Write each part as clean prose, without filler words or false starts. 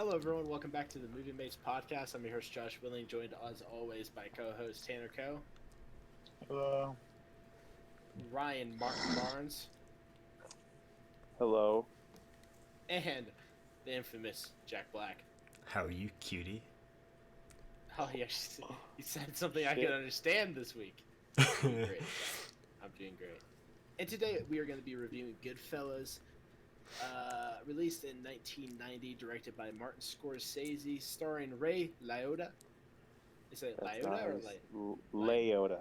Hello, everyone. Welcome back to the Movie Mates podcast. I'm your host, Josh Willing, joined as always by co-host Tanner Coe, Hello. Ryan Martin Barnes, Hello. and the infamous Jack Black. How are you, cutie? Oh, he said something I Shit. can understand this week. I'm doing great. I'm doing great. And today we are going to be reviewing Goodfellas, released in 1990, directed by Martin Scorsese, starring Ray Liotta. Is it That's Liotta or nice. Leota.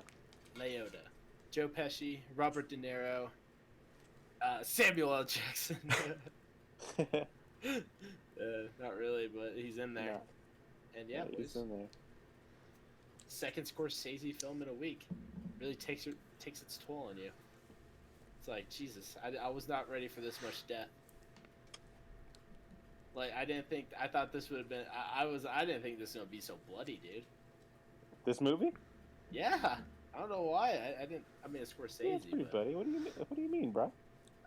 Liotta? Joe Pesci, Robert De Niro, Samuel L. Jackson. Not really, but he's in there. No. And yeah, He's in there. second Scorsese film in a week. Really takes its toll on you. It's like, Jesus, I was not ready for this much death. Like, I thought this would have been, I didn't think this was going to be so bloody, dude. This movie? Yeah. I don't know why. I mean, it's Scorsese. Yeah, it's pretty but buddy. What do you mean, bro?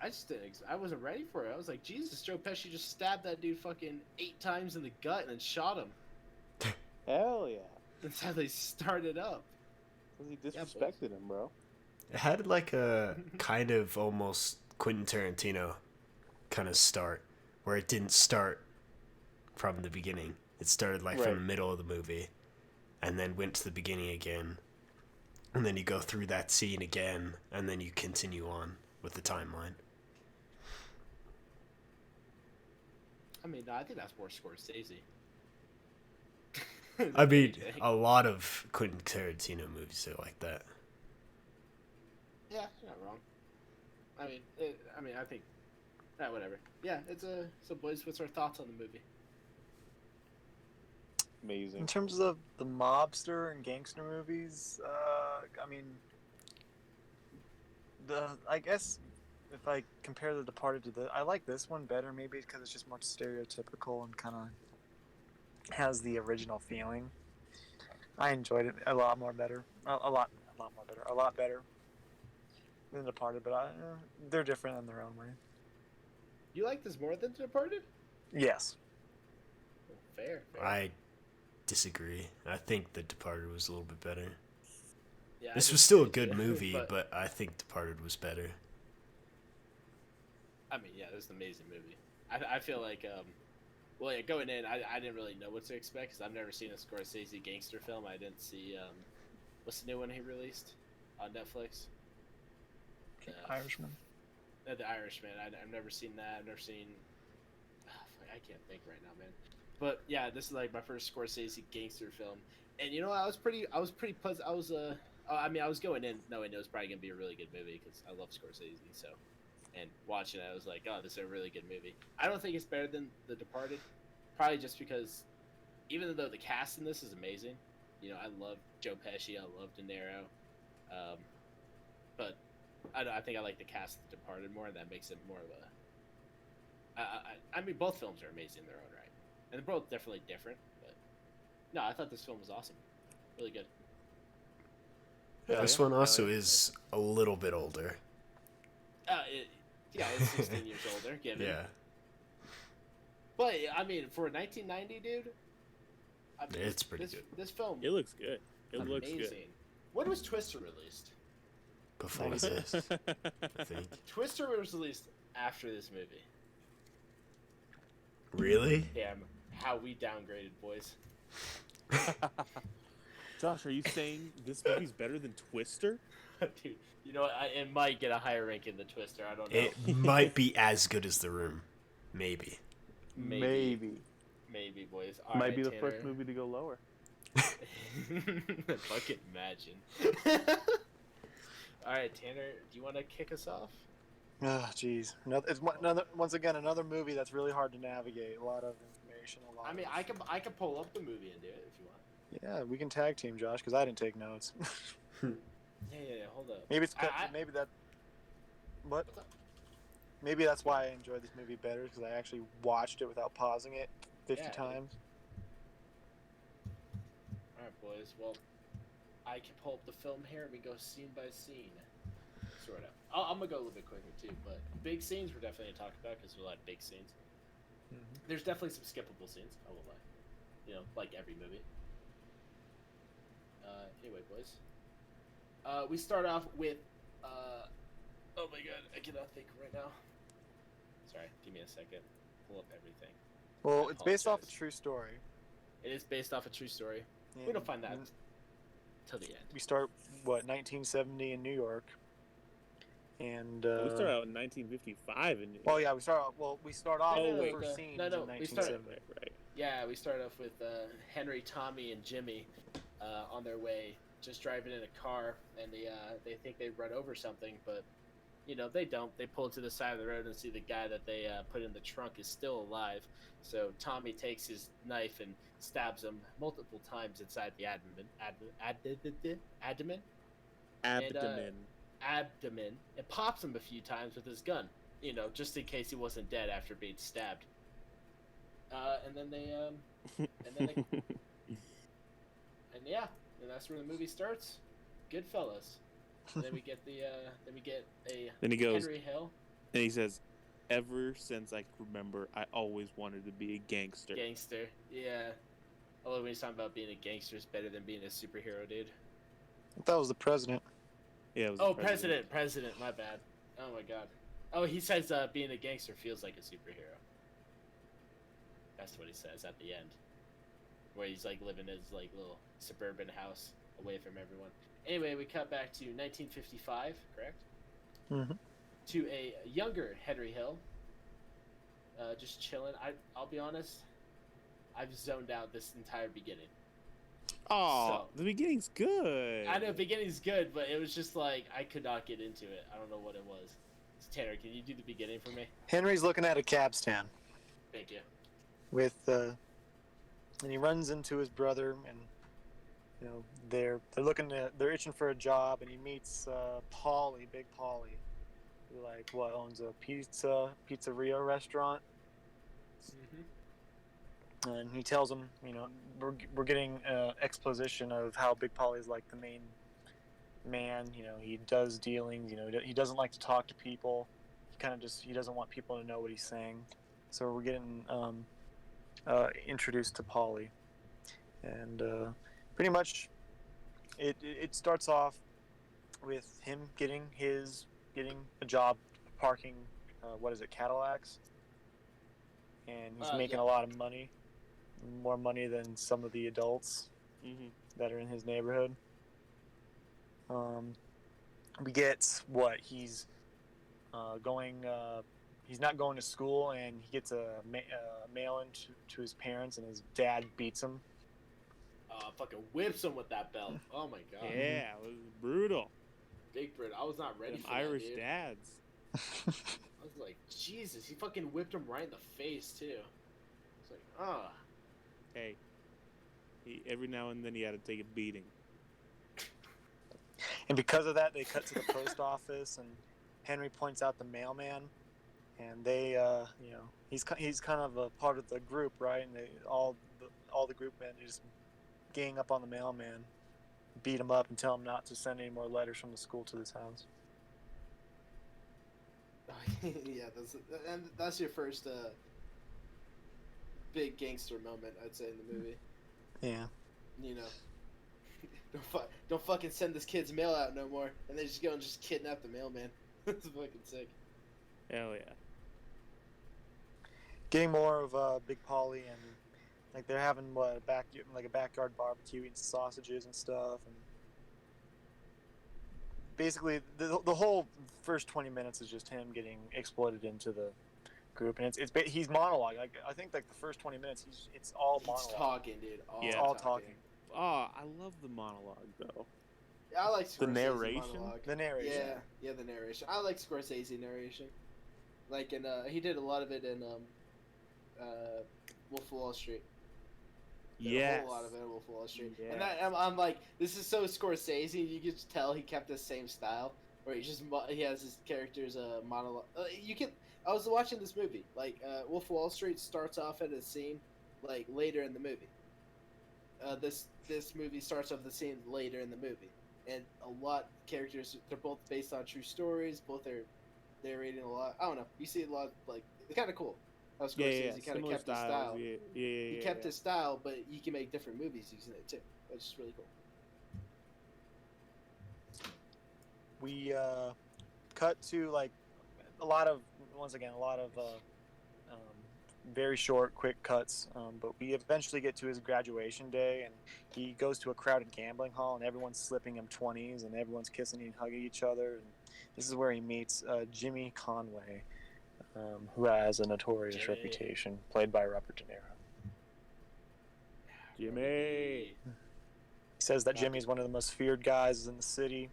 I just didn't, I wasn't ready for it. I was like, Jesus, Joe Pesci just stabbed that dude fucking 8 times in the gut and then shot him. Hell yeah. That's how they started up. Because he disrespected him, bro. It had like a kind of almost Quentin Tarantino kind of start, where it didn't start from the beginning. It started like Right. from the middle of the movie, and then went to the beginning again, and then you go through that scene again, and then you continue on with the timeline. I mean, no, I think that's more Scorsese. I mean, Anything. a lot of Quentin Tarantino movies are like that. Yeah, you're not wrong. I think, whatever. Yeah, so boys, what's our thoughts on the movie? In Amazing. terms of the mobster and gangster movies, I mean, I guess if I compare The Departed to I like this one better, maybe because it's just more stereotypical and kind of has the original feeling. I enjoyed it a lot better than The Departed, but they're different in their own way. You like this more than Departed? Yes. Fair. I disagree. I think The Departed was a little bit better. Yeah, I This was disagree still a with good you, movie, but I think Departed was better. I mean, yeah, it was an amazing movie. I feel like, going in, I didn't really know what to expect because I've never seen a Scorsese gangster film. I didn't see, what's the new one he released on Netflix? Irishman. The Irishman. I've never seen that. I've never seen. I can't think right now, man. But yeah, this is like my first Scorsese gangster film, and you know, I was pretty pleasant. I was going in knowing it was probably gonna be a really good movie because I love Scorsese. So, and watching it, I was like, oh, this is a really good movie. I don't think it's better than The Departed, probably just because, even though the cast in this is amazing, you know, I love Joe Pesci, I love De Niro, but I think I like the cast of Departed more, and that makes it more of a. I mean, both films are amazing in their own right, and they're both definitely different. But no, I thought this film was awesome, really good. This one also is a little bit older. It's 16 years older, given. Yeah. But I mean, for 1990, dude, I mean, It's pretty good. This film, It looks good. It looks amazing. good. When was Twister released? Before this, I think. Twister was released after this movie. Really? Damn, how we downgraded, boys. Josh, are you saying this movie's better than Twister? Dude, you know what? It might get a higher ranking than Twister. I don't know. It might be as good as The Room. Maybe. Maybe, boys. All Might right, be the Tanner. first movie to go lower. Fucking imagine. All right, Tanner, do you want to kick us off? Oh, jeez. Once again, another movie that's really hard to navigate. A lot of information. I mean, I can pull up the movie and do it if you want. Yeah, we can tag team, Josh, because I didn't take notes. Yeah. Hold up. Maybe it's I- maybe that. What? What's up? Maybe that's why I enjoyed this movie better, because I actually watched it without pausing it 50 Yeah, times. All right, boys. Well, I can pull up the film here and we go scene by scene. Sort of. I'm gonna go a little bit quicker too, but big scenes we're definitely gonna talk about because there's a lot of big scenes. There's definitely some skippable scenes. I will lie. You know, like every movie. Anyway, boys. We start off with. Oh my god, I cannot think right now. Sorry, give me a second. Pull up everything. Well, I it's based off a apologize. true story. It is based off a true story. We don't find that till the end. We start 1970 in New York, and We start out in 1955 in New York. well, yeah, we start off. Well, we start off No, no, the no, first no, scene no, no, in we start- 1970. Right. Yeah, we start off with Henry, Tommy, and Jimmy on their way, just driving in a car, and they think they run over something, but you know they don't. They pull to the side of the road and see the guy that they put in the trunk is still alive. So Tommy takes his knife and stabs him multiple times inside the abdomen, abdomen, and pops him a few times with his gun. You know, just in case he wasn't dead after being stabbed. And then they and yeah, and that's where the movie starts. Goodfellas. And then we get a Then he goes, Henry Hill and he says, "Ever since I can remember, I always wanted to be a gangster." gangster. Yeah. Although when he's talking about being a gangster is better than being a superhero, dude. I thought it was the president. Yeah. It was Oh, the president. My bad. Oh my god. Oh, he says being a gangster feels like a superhero. That's what he says at the end, where he's like living his like little suburban house away from everyone. Anyway, we cut back to 1955, correct? Mm-hmm. To a younger Henry Hill, just chilling. I'll be honest, I've zoned out this entire beginning. Oh, So- the beginning's good. I know beginning's good, but it was just like I could not get into it. I don't know what it was. So, Tanner, can you do the beginning for me? Henry's looking at a cab stand Thank you. with, and he runs into his brother, and you know they're itching for a job, and he meets Paulie, Big Paulie, who like owns a pizzeria restaurant. Mm-hmm. And he tells him, you know, we're getting exposition of how Big Polly is like the main man. You know, he does dealings. You know, he doesn't like to talk to people. He doesn't want people to know what he's saying. So we're getting introduced to Polly, and pretty much it starts off with him getting a job parking Cadillacs, and he's making a lot of money. More money than some of the adults that are in his neighborhood. We get he's he's not going to school, and he gets a mail-in to his parents, and his dad beats him. Fucking whips him with that belt. Oh my god. Yeah, it was brutal. Big Bird. I was not ready Them for Irish that, dude. dads. I was like, Jesus, he fucking whipped him right in the face too. It's like, Hey, every now and then he had to take a beating. And because of that, they cut to the post office, and Henry points out the mailman, and they, you know, he's kind of a part of the group, right? And all the group men just gang up on the mailman, beat him up, and tell him not to send any more letters from the school to this house. yeah, that's your first big gangster moment, I'd say, in the movie. Yeah. You know, don't fucking send this kid's mail out no more, and they just go and just kidnap the mailman. That's fucking sick. Hell yeah. Getting more of Big Polly, and like they're having a backyard barbecue, eating sausages and stuff, and basically the whole first 20 minutes is just him getting exploited into the group, and he's monologue. Like, I think like the first 20 minutes it's all monologue. He's talking, dude. Yeah. All talking. Oh, I love the monologue though. Yeah, I like Scorsese The narration? monologue. The narration. Yeah, the narration. I like Scorsese narration. Like, he did a lot of it in Wolf of Wall Street. Yes. A whole lot of it in Wolf of Wall Street. Yes. And I'm like, this is so Scorsese. You can just tell he kept the same style, where he has his characters monologue. I was watching this movie. Like, Wolf of Wall Street starts off at a scene like later in the movie. This movie starts off the scene later in the movie, and a lot of characters, they're both based on true stories. Both are narrating a lot. I don't know. You see a lot, like, it's kind of cool. How Yeah, Scorsese yeah, kind of similar kept his styles. style. Yeah, yeah, yeah. He kept his style, but he can make different movies using it too, which is really cool. We cut to like a lot of um, very short, quick cuts. But we eventually get to his graduation day, and he goes to a crowded gambling hall, and everyone's slipping him 20s, and everyone's kissing and hugging each other. And this is where he meets Jimmy Conway, who has a notorious Jimmy. reputation, played by Robert De Niro. Jimmy. He says that Jimmy's one of the most feared guys in the city.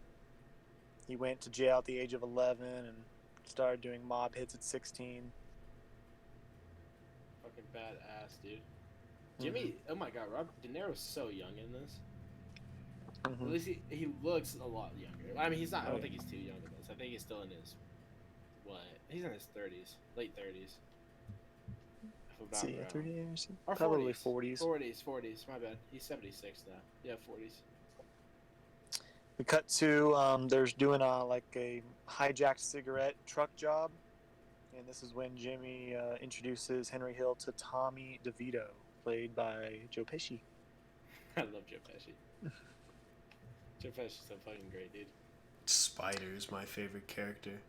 He went to jail at the age of 11 and started doing mob hits at 16. Fucking badass, dude. Jimmy, oh my god, Robert De Niro's so young in this. Mm-hmm. At least he looks a lot younger. I mean, he's not. I Oh, don't yeah. think he's too young in this. I think he's still in his He's in his 30s, late 30s. Let's see, 30 years? Or Probably 40s. 40s. 40s. My bad. He's 76 now. Yeah, 40s. We cut to there's doing a hijacked cigarette truck job, and this is when Jimmy introduces Henry Hill to Tommy DeVito, played by Joe Pesci. I love Joe Pesci. Joe Pesci's so fucking great, dude. Spider's my favorite character.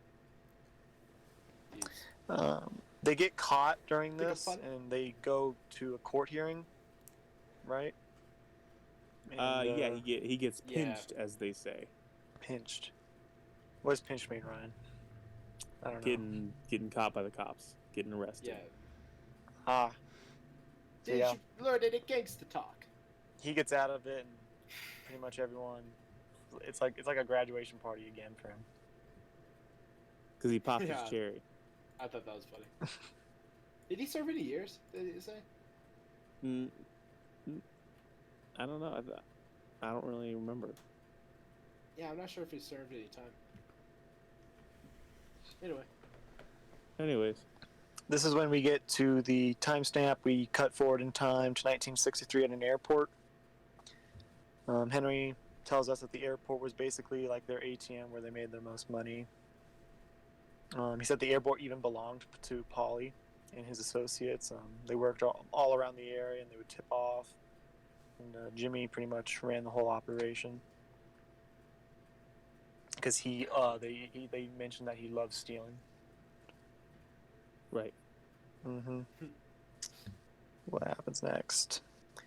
Jeez. They get caught during Think of this, fun. and they go to a court hearing, right? And, Yeah, he gets Yeah. pinched, as they say. pinched. What does pinched mean, Ryan? I don't know. Getting caught by the cops, getting arrested. Yeah. Ah, Did yeah. you learn any gangster talk? He gets out of it, and pretty much everyone. It's like a graduation party again for him. Because he popped Yeah. his cherry. I thought that was funny. Did he serve any years? Did he say? I don't know. I don't really remember. Yeah, I'm not sure if he served any time. Anyway. Anyways, This is when we get to the timestamp. We cut forward in time to 1963 at an airport. Henry tells us that the airport was basically like their ATM where they made their most money. He said the airport even belonged to Paulie and his associates. They worked all around the area, and they would tip off. And Jimmy pretty much ran the whole operation because they mentioned that he loves stealing. right. Mm-hmm. What happens next?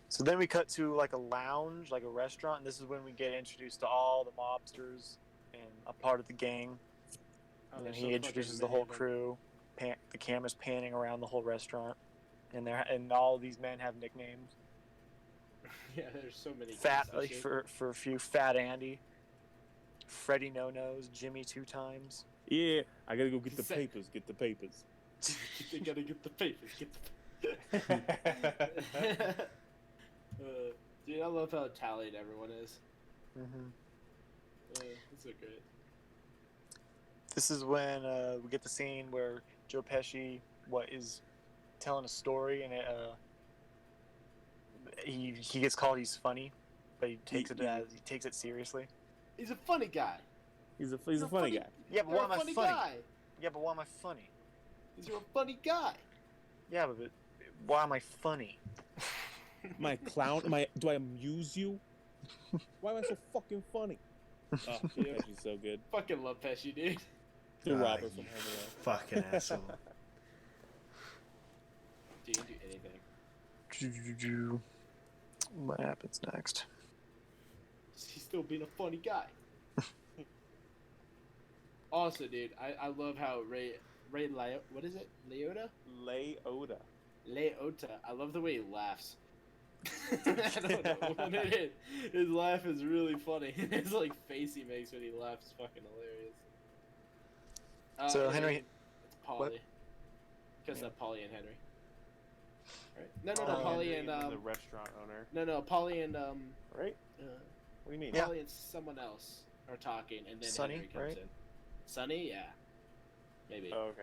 So then we cut to like a lounge, like a restaurant, and this is when we get introduced to all the mobsters and a part of the gang. Oh, And then there's he so introduces fucking the whole many of crew. The camera's panning around the whole restaurant, and all these men have nicknames. them. Yeah, there's so many. Fat, gangster like shit. for a few, Fat Andy, Freddie No Nose, Jimmy 2 times. Yeah, I gotta go get the Sick. papers. Get the papers. They gotta get the papers. Get the. Dude, I love how tallied everyone is. Mm-hmm. It's so great. This is when we get the scene where Joe Pesci is telling a story, and he gets called he's funny, but he takes it seriously. He's a funny guy. He's a You're funny guy. Yeah, but You're why a am I funny funny? guy. Yeah, but why am I funny? You're a funny guy. Yeah, but why am I funny? Am I a clown? Do I amuse you? Why am I so fucking funny? Oh, Yeah. Pesci's so good. Fucking love Pesci, dude. The Ah, Robert you from Home Alone. Fucking asshole. Dude, you can do anything. What happens next? He's still being a funny guy. Also, dude, I love how Ray what is it? Liotta? Leota. Leota. I love the way he laughs. I don't know what it is. His laugh is really funny. His like face he makes when he laughs is fucking hilarious. So and Henry, then it's Polly. what? Because Yeah. of Polly and Henry. Right? No, Polly and the restaurant owner. no, Polly and Right? What do you mean? Yeah. Polly and someone else are talking, and then Sonny, Henry comes right? in. Sonny, yeah, maybe. Oh, okay.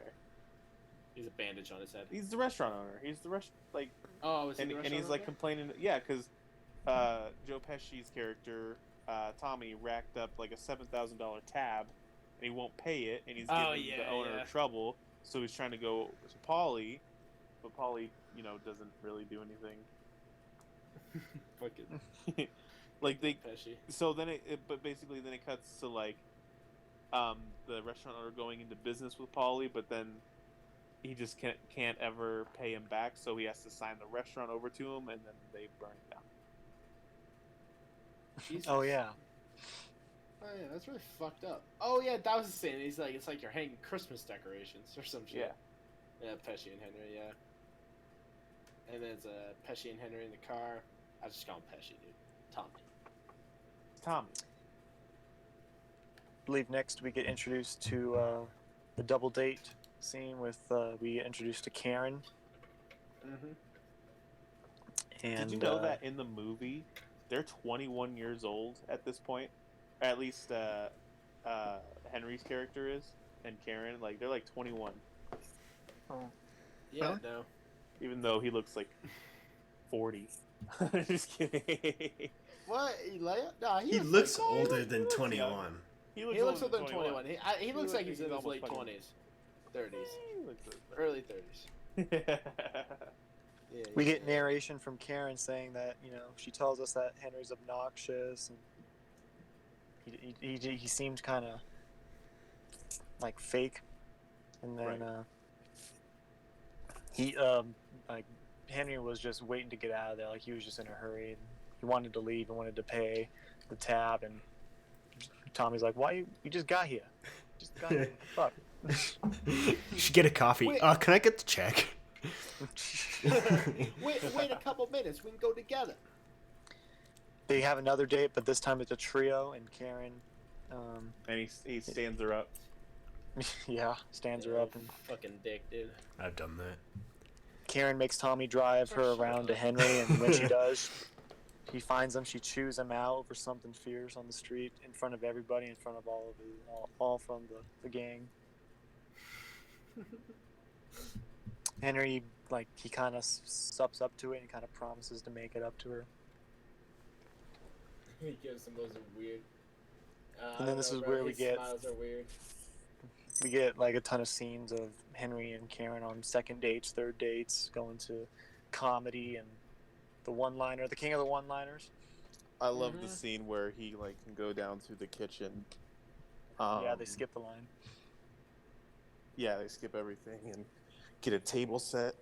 He's a bandage on his head. He's the restaurant owner. He's the Oh, is he and the he's restaurant like owner? complaining. Yeah, because Joe Pesci's character Tommy racked up like a $7,000 tab, and he won't pay it, and he's giving the owner trouble. So he's trying to go to Paulie but Polly, doesn't really do anything. Fucking Like they, Pesci. so then but basically then it cuts to like, the restaurant owner going into business with Polly, but then he just can't ever pay him back, so he has to sign the restaurant over to him, and then they burn it down. Jesus. Oh yeah. Oh yeah, that's really fucked up. Oh yeah, that was the scene. He's like, it's like you're hanging Christmas decorations or some shit. Yeah. Yeah, Pesci and Henry. Yeah. And then it's Pesci and Henry in the car. I just call him Pesci, dude. Tommy. I believe next we get introduced to the double date scene with we get introduced to Karen. Mm-hmm. And did you know that in the movie they're 21 years old at this point? Or at least Henry's character is, and Karen, like they're like 21. Oh. Yeah, Really? no. Even though he looks like 40. Just kidding. What? Nah, He looks looks like, older than looks 21. young. He looks older than 21. He looks like he's in his almost late 21. 20s, 30s, He looks like early 30s. that. Yeah. we get narration from Karen saying that she tells us that Henry's obnoxious and he seemed kind of like fake, and then Right. he like Henry was just waiting to get out of there, like he was just in a hurry and he wanted to leave and wanted to pay the tab, and Tommy's like, why you just got here, fuck. You should get a coffee. Wait. Can I get the check? wait a couple minutes. We can go together. They have another date, but this time it's a trio, and Karen And he stands her up. stands her up, and Fucking dick, dude. I've done that. Karen makes Tommy drive her around to Henry, and when she does, he finds him. She chews him out over something fierce on the street in front of everybody, in front of all from the gang. Henry, like, he kind of sups up to it and kind of promises to make it up to her. He gives him those weird. And then this is where we get smiles are weird. like a ton of scenes of Henry and Karen on second dates, third dates, going to comedy and the king of the one-liners. I love the Mhm. scene where he like can go down to the kitchen. Yeah, they skip the line. Yeah, they skip everything and get a table set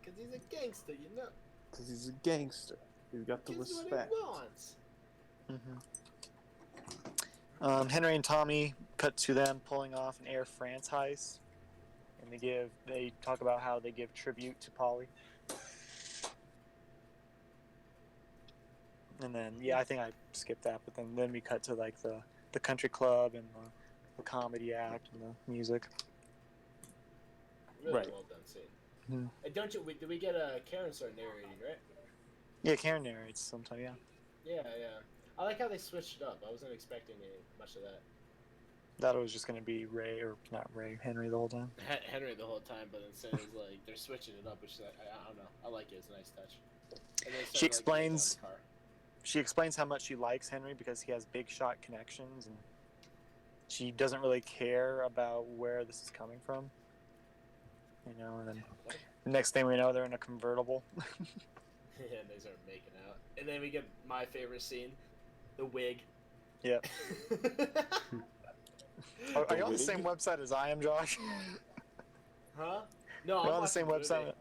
Cause he's a gangster, you know. because he's a gangster. He's got the Gives respect. what he wants. Henry and Tommy cut to them pulling off an Air France heist, and they talk about how they give tribute to Polly. And then I think I skipped that, but then we cut to like the country club and the comedy act and the music. Really Right. well done scene. Mhm. And don't you? Do we get a Karen start narrating, right? Yeah, Karen narrates sometime. Yeah, Yeah. I like how they switched it up. I wasn't expecting much of that. that was just gonna be Henry the whole time. Henry the whole time, but instead it's like they're switching it up, which is, I don't know. I like it. It's a nice touch. And they She start, like, going down explains- the car. She explains how much she likes Henry because he has big shot connections, and she doesn't really care about where this is coming from. And then the next thing we know, they're in a convertible. Yeah, and they start making out. And then we get my favorite scene, the wig. Yep. Are you on the wig? same website as I am, Josh? Huh? No, We're I'm on the same watching website. movie.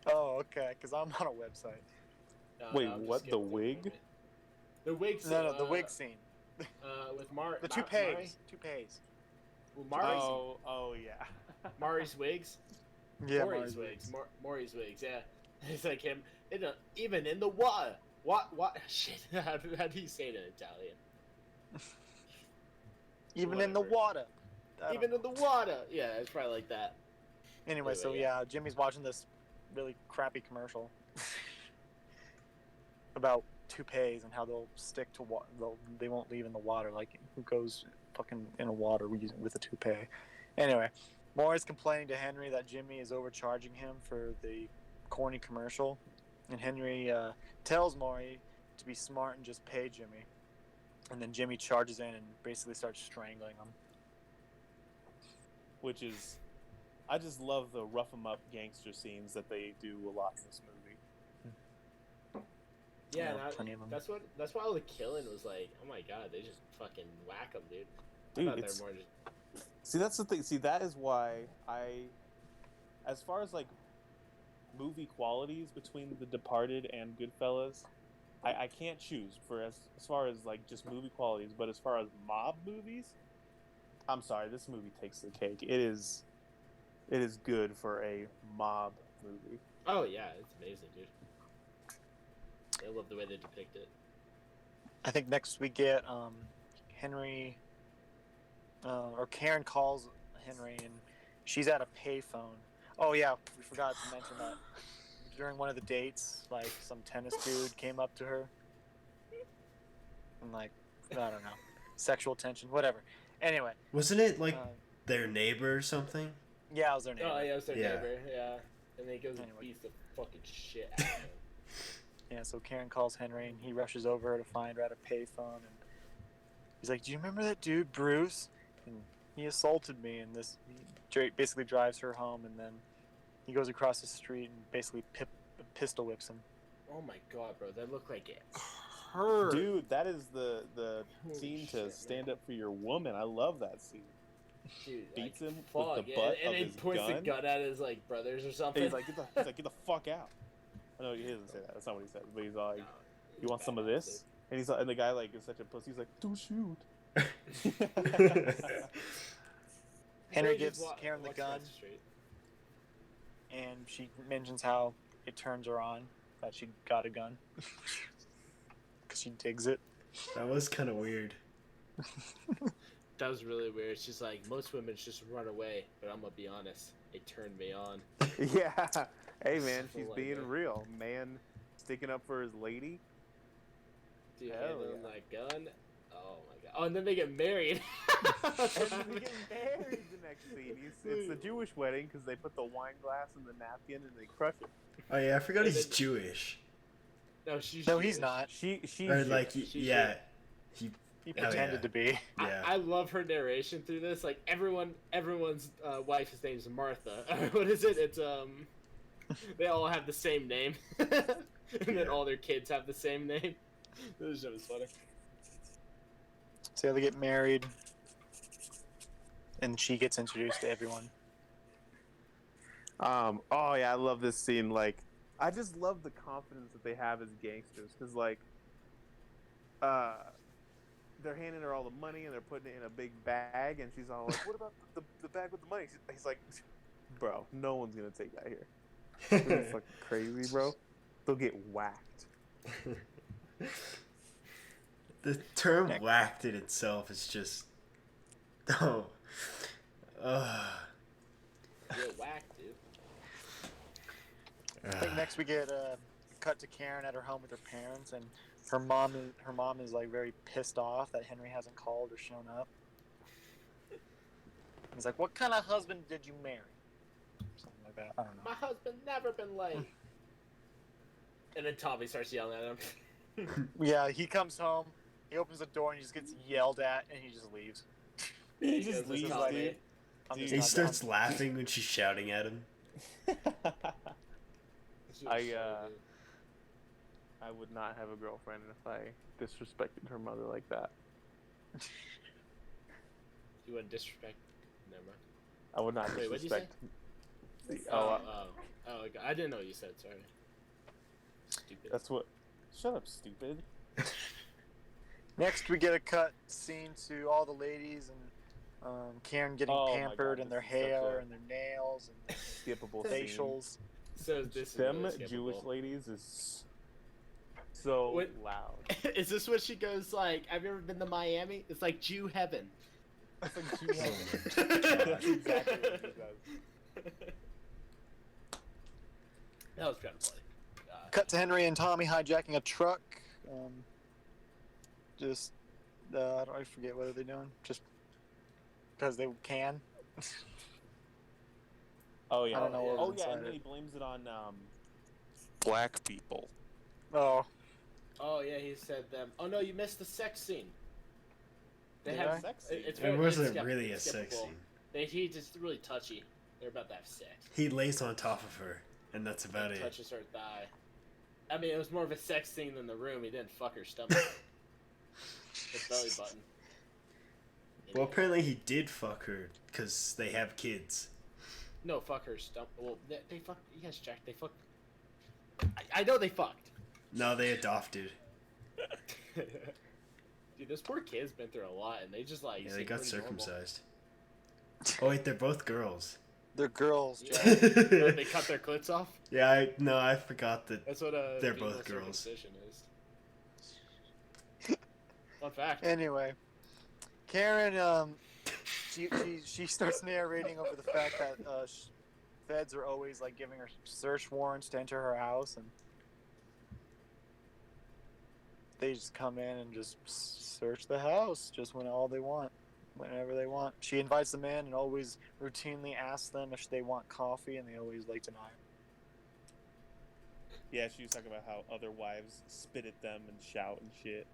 Oh, okay, because I'm on a website. No, Wait, I'm just what, skipping the through wig? movie. The wig scene. No, the wig scene. With The toupees. Toupees. Oh yeah. Mari's wigs. Yeah, Maury's wigs. Maury's wigs. Yeah. It's like him. Even in the water. What? Shit. How do you say it in Italian? Even in the Whatever. water. I don't Even know. in the water. Yeah, it's probably like that. Anyway, so Anyway, yeah, Jimmy's watching this really crappy commercial about toupees and how they'll stick to water. They won't leave in the water. Like, who goes fucking in the water with a toupee? Anyway, Maury's complaining to Henry that Jimmy is overcharging him for the corny commercial, and Henry tells Maury to be smart and just pay Jimmy. And then Jimmy charges in and basically starts strangling him. Which is I just love the rough 'em up gangster scenes that they do a lot in this movie. Yeah, Yeah, and plenty of 'em. That's why all the killing was like, oh my god, they just fucking whack them, dude. Dude, I thought they it's- were more just. See, that's the thing. See, that is why as far as like movie qualities between The Departed and Goodfellas, I can't choose for as far as like just movie qualities, but as far as mob movies, I'm sorry, this movie takes the cake. It is good for a mob movie. Oh yeah, it's amazing, dude. I love the way they depict it. I think next we get Henry, or Karen calls Henry, and she's at a payphone. Oh yeah, we forgot to mention that during one of the dates, like some tennis dude came up to her, and like I don't know, sexual tension, whatever. Anyway, Wasn't it like uh, their neighbor or something? yeah, it was their neighbor. Oh yeah, it's their Yeah. neighbor. Yeah, and then he goes Anyway. and beats the fucking shit out of him. Yeah, so Karen calls Henry, and he rushes over to find her at a payphone, and he's like, "Do you remember that dude, Bruce? And he assaulted me." And this he basically drives her home, and then he goes across the street and basically pistol whips him. Oh my god, bro, that looked like it hurt. Dude, that is the Holy scene shit, to stand up for your woman. I love that scene. Dude, Beats like, him with fuck, the butt and of he his points the gun. gun at his like brothers or something. And he's like, get the fuck out. I know he doesn't say that. That's not what he says. But he's like, No, you want some of badass, this? And he's like, and the guy like is such a pussy. He's like, don't shoot. dude. Henry He just gives Karen the walks gun, across the street. and she mentions how it turns her on that she got a gun because she digs it. That was kind of weird. That was really weird. She's like, most women just run away, but I'm gonna be honest, it turned me on. Yeah. Hey man, she's Like being that. real. Man, sticking up for his lady. Dude, Hell handling yeah. that gun. Oh my god. Oh, and then they get married. And then they get married the next scene. It's a Jewish wedding because they put the wine glass in the napkin and they crush it. Oh yeah, I forgot And he's then- Jewish. No, she's No, he's Jewish. not. She Or like, She's yeah, he. He Oh, pretended yeah. to be. Yeah. I love her narration through this. Like everyone's wife's name is Martha. What is it? It's they all have the same name, and then all their kids have the same name. This shit was funny. So they get married, and she gets introduced to everyone. Oh yeah, I love this scene. Like, I just love the confidence that they have as gangsters because like, they're handing her all the money and they're putting it in a big bag, and she's all like, "What about the bag with the money?" He's like, "Bro, no one's gonna take that here. It's fucking crazy, bro. They'll get whacked." The term "whacked" in itself is just. Oh. You're whack, dude. I think next we get cut to Karen at her home with her parents, and her mom is like very pissed off that Henry hasn't called or shown up. He's like, "What kind of husband did you marry?" Something like that. I don't know. My husband never been late. And then Tommy starts yelling at him. Yeah, he comes home, he opens the door, and he just gets yelled at, and he just leaves. He He just goes, leaves, "Tommy." dude. I'm just He not starts down. laughing when she's shouting at him. This was I, so good. I would not have a girlfriend if I disrespected her mother like that. You wouldn't disrespect. Never mind. I would not Wait, what'd you say? disrespect. Okay. I didn't know what you said. Sorry. Stupid. That's what. Shut up, stupid. Next, we get a cut scene to all the ladies and Karen getting Oh my pampered God, and their this is such hair a- and their nails and Skippable scene. facials. So this is Them really skippable. Jewish ladies is so What- loud. Is this what she goes like? Have you ever been to Miami? It's like Jew heaven. It's like Jew heaven. God. That's exactly what she does. That was kind of funny. Cut to Henry and Tommy hijacking a truck. I forget what are they doing. Just because they can. Oh yeah. I don't know what was Oh yeah, inside and then it. he blames it on black people. Oh, Oh yeah, he said them. Oh no, you missed the sex scene. They Did have I? Sex scene. It's It very wasn't skip- really a skippable. sex scene. He's just really touchy, They're about to have sex. He lays on top of her, and that's about He it. touches her thigh. I mean, it was more of a sex thing than the room. He didn't fuck her stomach. Her belly button. Well, apparently he did fuck her because they have kids. No, fuck her stomach. Well, they fucked. Yes, Jack. They fucked. I know they fucked. No, they adopted. Dude, this poor kid's been through a lot, and they just like. Yeah, they seem got pretty normal. circumcised. Oh wait, they're both girls. They're girls, Jack. Oh, they cut their clits off. Yeah, I forgot that. That's what They're female both girls. circumcision is. Fun fact. Anyway, Karen, she starts narrating over the fact that feds are always like giving her search warrants to enter her house, and they just come in and just search the house just whenever they want. She invites them in and always routinely asks them if they want coffee, and they always like deny it. Yeah, she was talking about how other wives spit at them and shout and shit.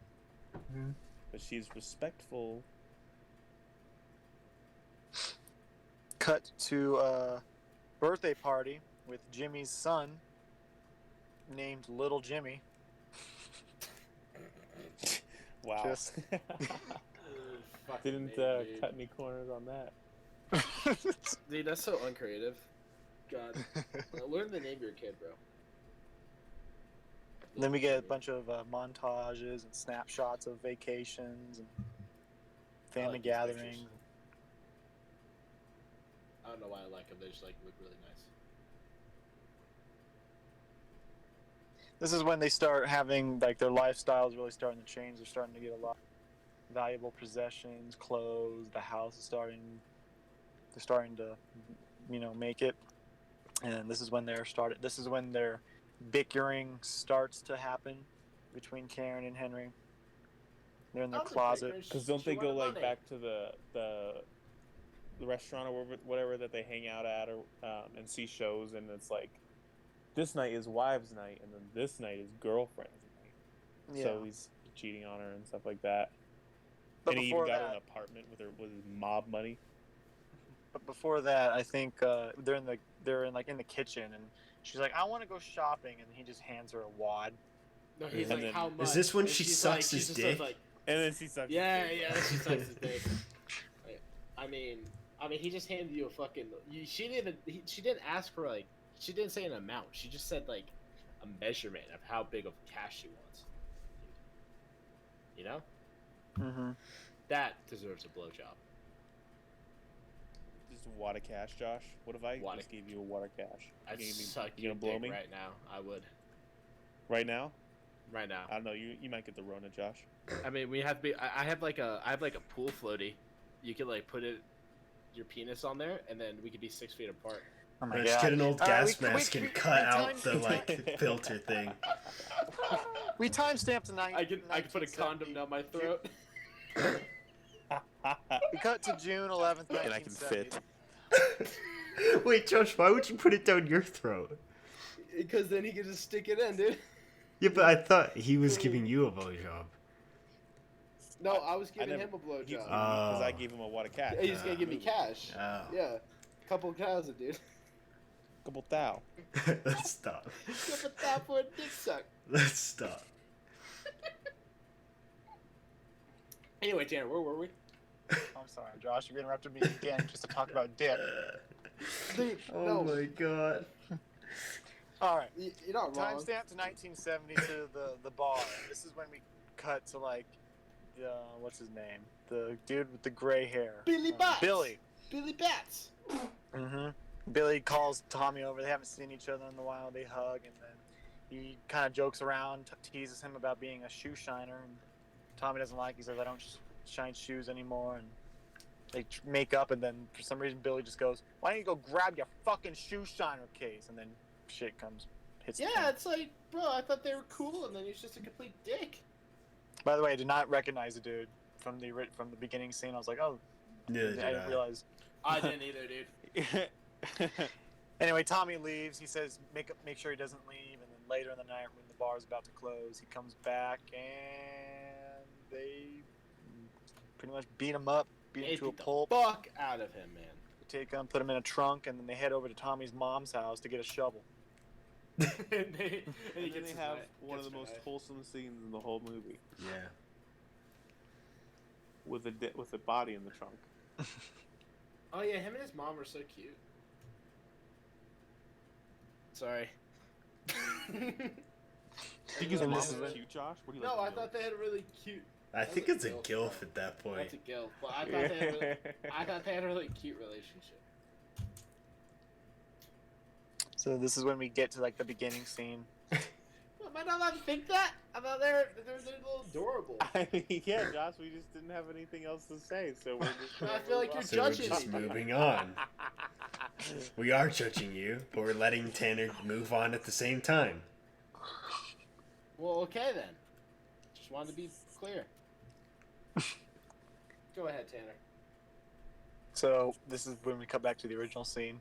Mhm. But she's respectful. Cut to a birthday party with Jimmy's son, named Little Jimmy. Wow. Just- Fucking Didn't name, dude. cut any corners on that. Dude, that's so uncreative. God. Learn the name of your kid, bro. Then we get a bunch of montages and snapshots of vacations and family like these pictures. gatherings. I don't know why I like them. They just like look really nice. This is when they start having like their lifestyles really starting to change. They're starting to get a lot of valuable possessions, clothes. The house is starting. They're starting to, make it. And this is when This is when their bickering starts to happen between Karen and Henry. They're in their closet. Because don't they go like back to the restaurant or whatever that they hang out at, or and see shows, and it's like this night is wives' night, and then this night is girlfriends' night. Yeah. So he's cheating on her and stuff like that. But and he even before got that, an apartment with his mob money. But before that, I think they're in the kitchen, and she's like, "I want to go shopping," and he just hands her a wad. No, he's And like, then- how much? Is this when And she she's sucks like, his she just dick? says, like, And then she sucks. yeah, his dick. yeah, she sucks his dick. I mean, he just handed you a fucking. She didn't ask for like. She didn't say an amount. She just said like a measurement of how big of cash she wants. You know, Mm-hmm. that deserves a blowjob. Just a wad of cash, Josh. What if I Wad just of- gave you a wad of cash? I'd You suck you your gonna blow dick me right now. I would. right now? Right now. I don't know. You might get the Rona, Josh. I mean, we have to be. I have like a pool floaty. You could like put your penis on there, and then we could be 6 feet apart. Oh my Or god! just get an old All right, gas mask and cut out the filter thing. We timestamped tonight. I could put a condom down my throat. We cut to June 11th, And I can 1970. Wait, Josh, why would you put it down your throat? Because then he could just stick it in, dude. Yeah, but I thought he was giving you a blowjob. No, I was giving never- him a blowjob. Because I gave him a wad of cash. Yeah, he's gonna give me cash. Oh. Yeah, couple thousand, dude. Couple thou. Let's stop. Give a thou for a dick suck. Let's stop. Anyway, Tanner, where were we? I'm sorry, Josh. You interrupted me again just to talk about dick. Dude, Oh no, my god. All right. you're not wrong. Timestamp to 1970 to the bar. This is when we cut to like, what's his name? The dude with the gray hair. Billy Bats. Billy. Billy Bats. Mm-hmm. Billy calls Tommy over. They haven't seen each other in a while. They hug, and then he kind of jokes around, teases him about being a shoe shiner. And Tommy doesn't like it. He says, "I don't shine shoes anymore." And they make up, and then for some reason Billy just goes, "Why don't you go grab your fucking shoe shiner case?" And then shit hits. the Yeah, fan. it's like, bro, I thought they were cool, and then he's just a complete dick. By the way, I did not recognize the dude from the beginning scene. I was like, "Oh, Neither I did didn't I. realize." I didn't either, dude. Anyway, Tommy leaves. He says make sure he doesn't leave, and then later in the night when the bar is about to close, he comes back and they pretty much beat him up, beat him to a Beat the pulp. fuck out of him, man. take them, put them in a trunk, and then they head over to Tommy's mom's house to get a shovel. and And he then gets they his have knife- one of gets the her most knife. wholesome scenes in the whole movie Yeah. with a body in the trunk. Oh yeah, him and his mom are so cute. Sorry. You think his And mom this was is when- cute, Josh? What do you No, like? I thought they had a really cute. I That's think a it's a gilf, gilf bro. at that point. That's a gilf, but I thought they had a really, I thought they had a really cute relationship. So this is when we get to like the beginning scene. Am I not allowed to think that? I thought they're a little adorable. I mean, yeah, Josh, we just didn't have anything else to say, so we're just. I feel like you're So we're judging just me. moving on. We are judging you, but we're letting Tanner move on at the same time. Well, okay then. Just wanted to be clear. Go ahead, Tanner. So this is when we come back to the original scene,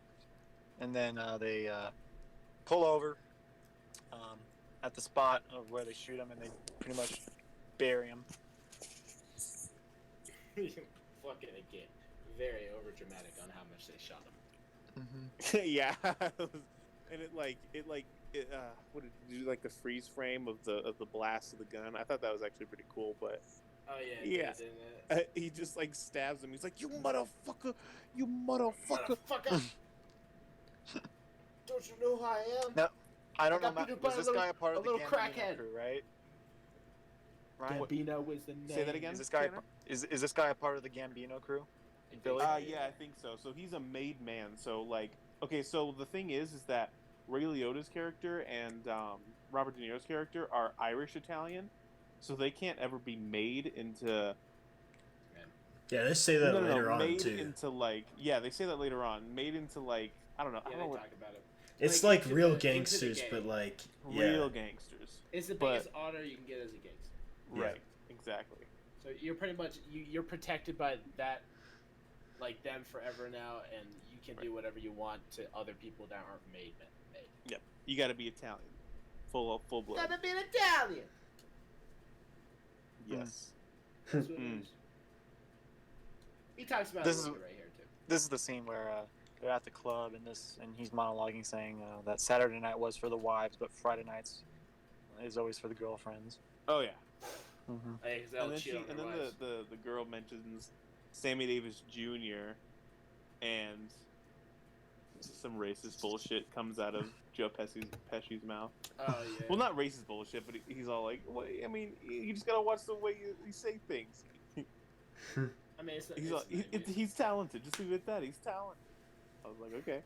and then they pull over at the spot of where they shoot him, and they pretty much bury him. Fucking again, very over dramatic on how much they shot him. Mm-hmm. Yeah, and what did you do? Like the freeze frame of the blast of the gun. I thought that was actually pretty cool, but Oh yeah, Yeah. didn't it? he just like stabs him. He's like, "You motherfucker! You motherfucker!" Motherfucker! Don't you know who I am? No, I don't I got know. beat up by Was a this little- guy a part a of the little Gambino crackhead. crew, right? Ryan, Gambino is the name. Say that again. is this guy Tanner? is this guy a part of the Gambino crew? Billy? Yeah, I think so. So he's a made man. So like, okay, so the thing is that Ray Liotta's character and Robert De Niro's character are Irish Italian, so they can't ever be made into. Yeah, they say that later on made too. into like they say that later on. Made into like I don't know. I Yeah, don't they know what talk about it. It's like, like into real the- into the gangsters, gang. but like real gangsters. It's the But- biggest honor you can get as a gangster. Yeah. Right. Exactly. So you're pretty much you're protected by that, like them forever now, and you can do whatever you want to other people that aren't made. Yep. You got to be Italian, full blood. Gotta be an Italian. Yes. That's what it Mm. is. He talks about This it is- a little bit right here too. This is the scene where they're at the club, and he's monologuing, saying that Saturday night was for the wives, but Friday nights is always for the girlfriends. Oh yeah. Mm-hmm. Hey, 'cause they'll And then cheat on their the wives. girl mentions Sammy Davis Jr. and some racist bullshit comes out of Joe Pesci's mouth. Oh yeah. Well, not racist bullshit, but he's all like, well, I mean, you just gotta watch the way you say things. I mean, it's, He's it's, he's talented. Just leave it at that. He's talented. I was like, okay.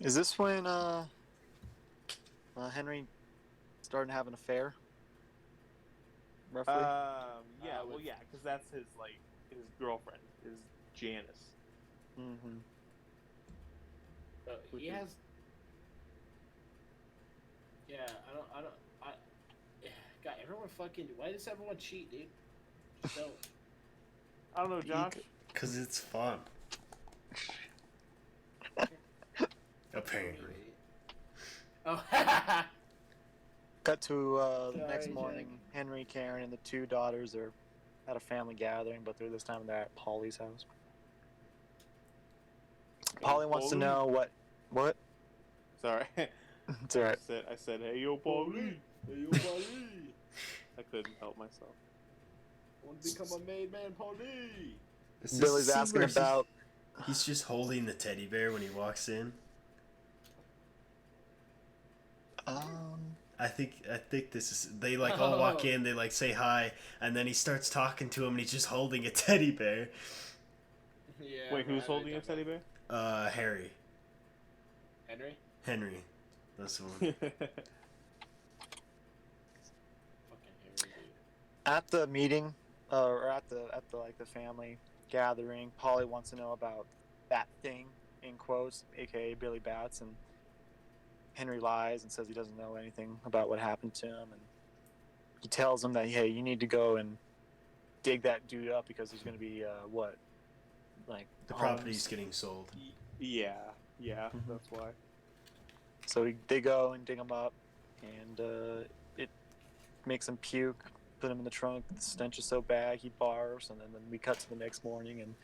Is this when Henry started having an affair? Roughly. Yeah, well, yeah, because that's his girlfriend is Janice. Mm-hmm. he has. Yeah, God, everyone fucking. Why does everyone cheat, dude? Just don't. I don't know, Josh. because it's fun. Apparently. Oh. Cut to the next Sorry, morning. Jack. Henry, Karen, and the two daughters are at a family gathering, but this time they're at Polly's house. Polly wants to Paulie? know what? Sorry. It's alright. I said, hey, yo, Paulie. Hey, yo, Paulie. I couldn't help myself. I want to become a made man, Paulie. Is this Billy's the scene asking where about. He's just holding the teddy bear when he walks in. I think this is they like all walk in, they like say hi, and then he starts talking to him, and he's just holding a teddy bear. Yeah. Wait, who's right, holding I a teddy bear? Harry, Henry. Henry, that's the one. Fucking Henry, dude. At the meeting, or at the family gathering, Polly wants to know about that thing in quotes, aka Billy Bats, and Henry lies and says he doesn't know anything about what happened to him, and he tells him that hey, you need to go and dig that dude up because there's going to be The property's getting sold. Yeah, that's why. So they go and dig him up, and it makes him puke, put him in the trunk. The stench is so bad he barfs, and then we cut to the next morning, and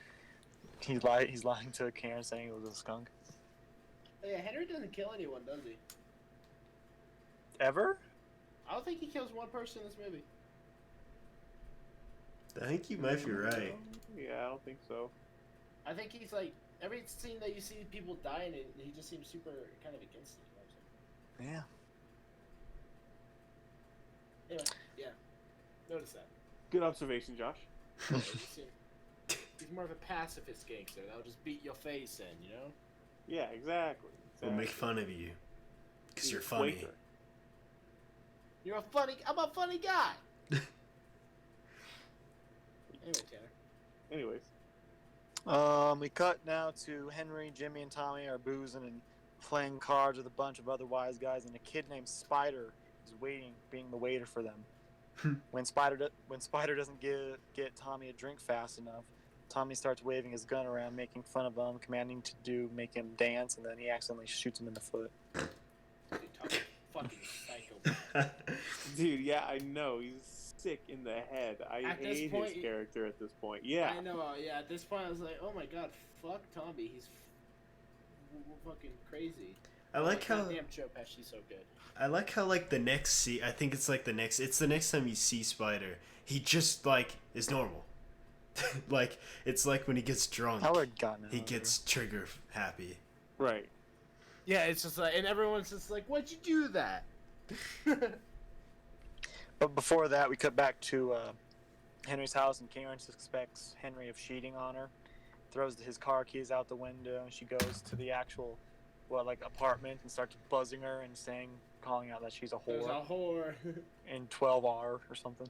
he's lying to Karen saying it was a skunk. Yeah, Henry doesn't kill anyone, does he? Ever? I don't think he kills one person in this movie. I think you might be right. Yeah, I don't think so. I think he's like every scene that you see people dying, he just seems super kind of against it. Yeah. Anyway, yeah, notice that. Good observation, Josh. Yeah, he's more of a pacifist gangster. That'll just beat your face in, you know. Yeah, exactly. We'll make fun of you because He's you're a funny. Quaker. You're a funny. I'm a funny guy. Anyway, Tanner. Anyways, We cut now to Henry, Jimmy, and Tommy are boozing and playing cards with a bunch of other wise guys, and a kid named Spider is waiting, being the waiter for them. When Spider doesn't get Tommy a drink fast enough, Tommy starts waving his gun around, making fun of him, commanding to make him dance, and then he accidentally shoots him in the foot. Dude, Tommy's fucking psycho. dude, yeah, I know he's sick in the head. I At this hate point, his character at this point. Yeah, I know. Yeah, at this point, I was like, oh my god, fuck Tommy. He's fucking crazy. I like how Damn, Joe Pesci's so good. I like how like the next scene. I think it's like the next time you see Spider, he just like is normal. Like it's like when he gets drunk, I would have gotten it. he gets trigger happy. right. Yeah, it's just like, and everyone's just like, why'd you do that? But before that, we cut back to Henry's house, and Karen suspects Henry of cheating on her. Throws his car keys out the window, and she goes to the actual, apartment and starts buzzing her and calling out that she's a There's whore a whore. in 12R or something.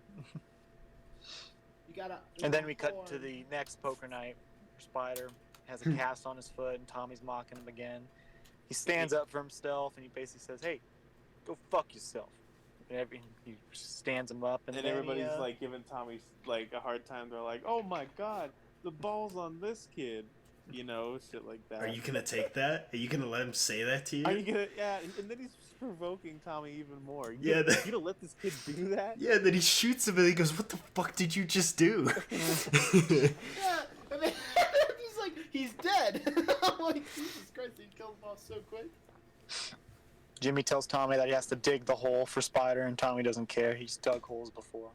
You gotta. And then we cut to the next poker night. Spider has a cast on his foot, and Tommy's mocking him again. He stands up for himself, and he basically says, "Hey, go fuck yourself." And he stands him up, and then everybody's he, like giving Tommy like a hard time. They're like, "Oh my god, the ball's on this kid," you know, shit like that. Are you gonna take that? Are you gonna let him say that to you? Are you gonna? Yeah, and then he's provoking Tommy even more. Yeah, You gonna let this kid do that? Yeah, then he shoots him and he goes, "What the fuck did you just do?" Yeah, and then he's like, he's dead. I'm like, Jesus Christ, he killed him off so quick. Jimmy tells Tommy that he has to dig the hole for Spider, and Tommy doesn't care. He's dug holes before.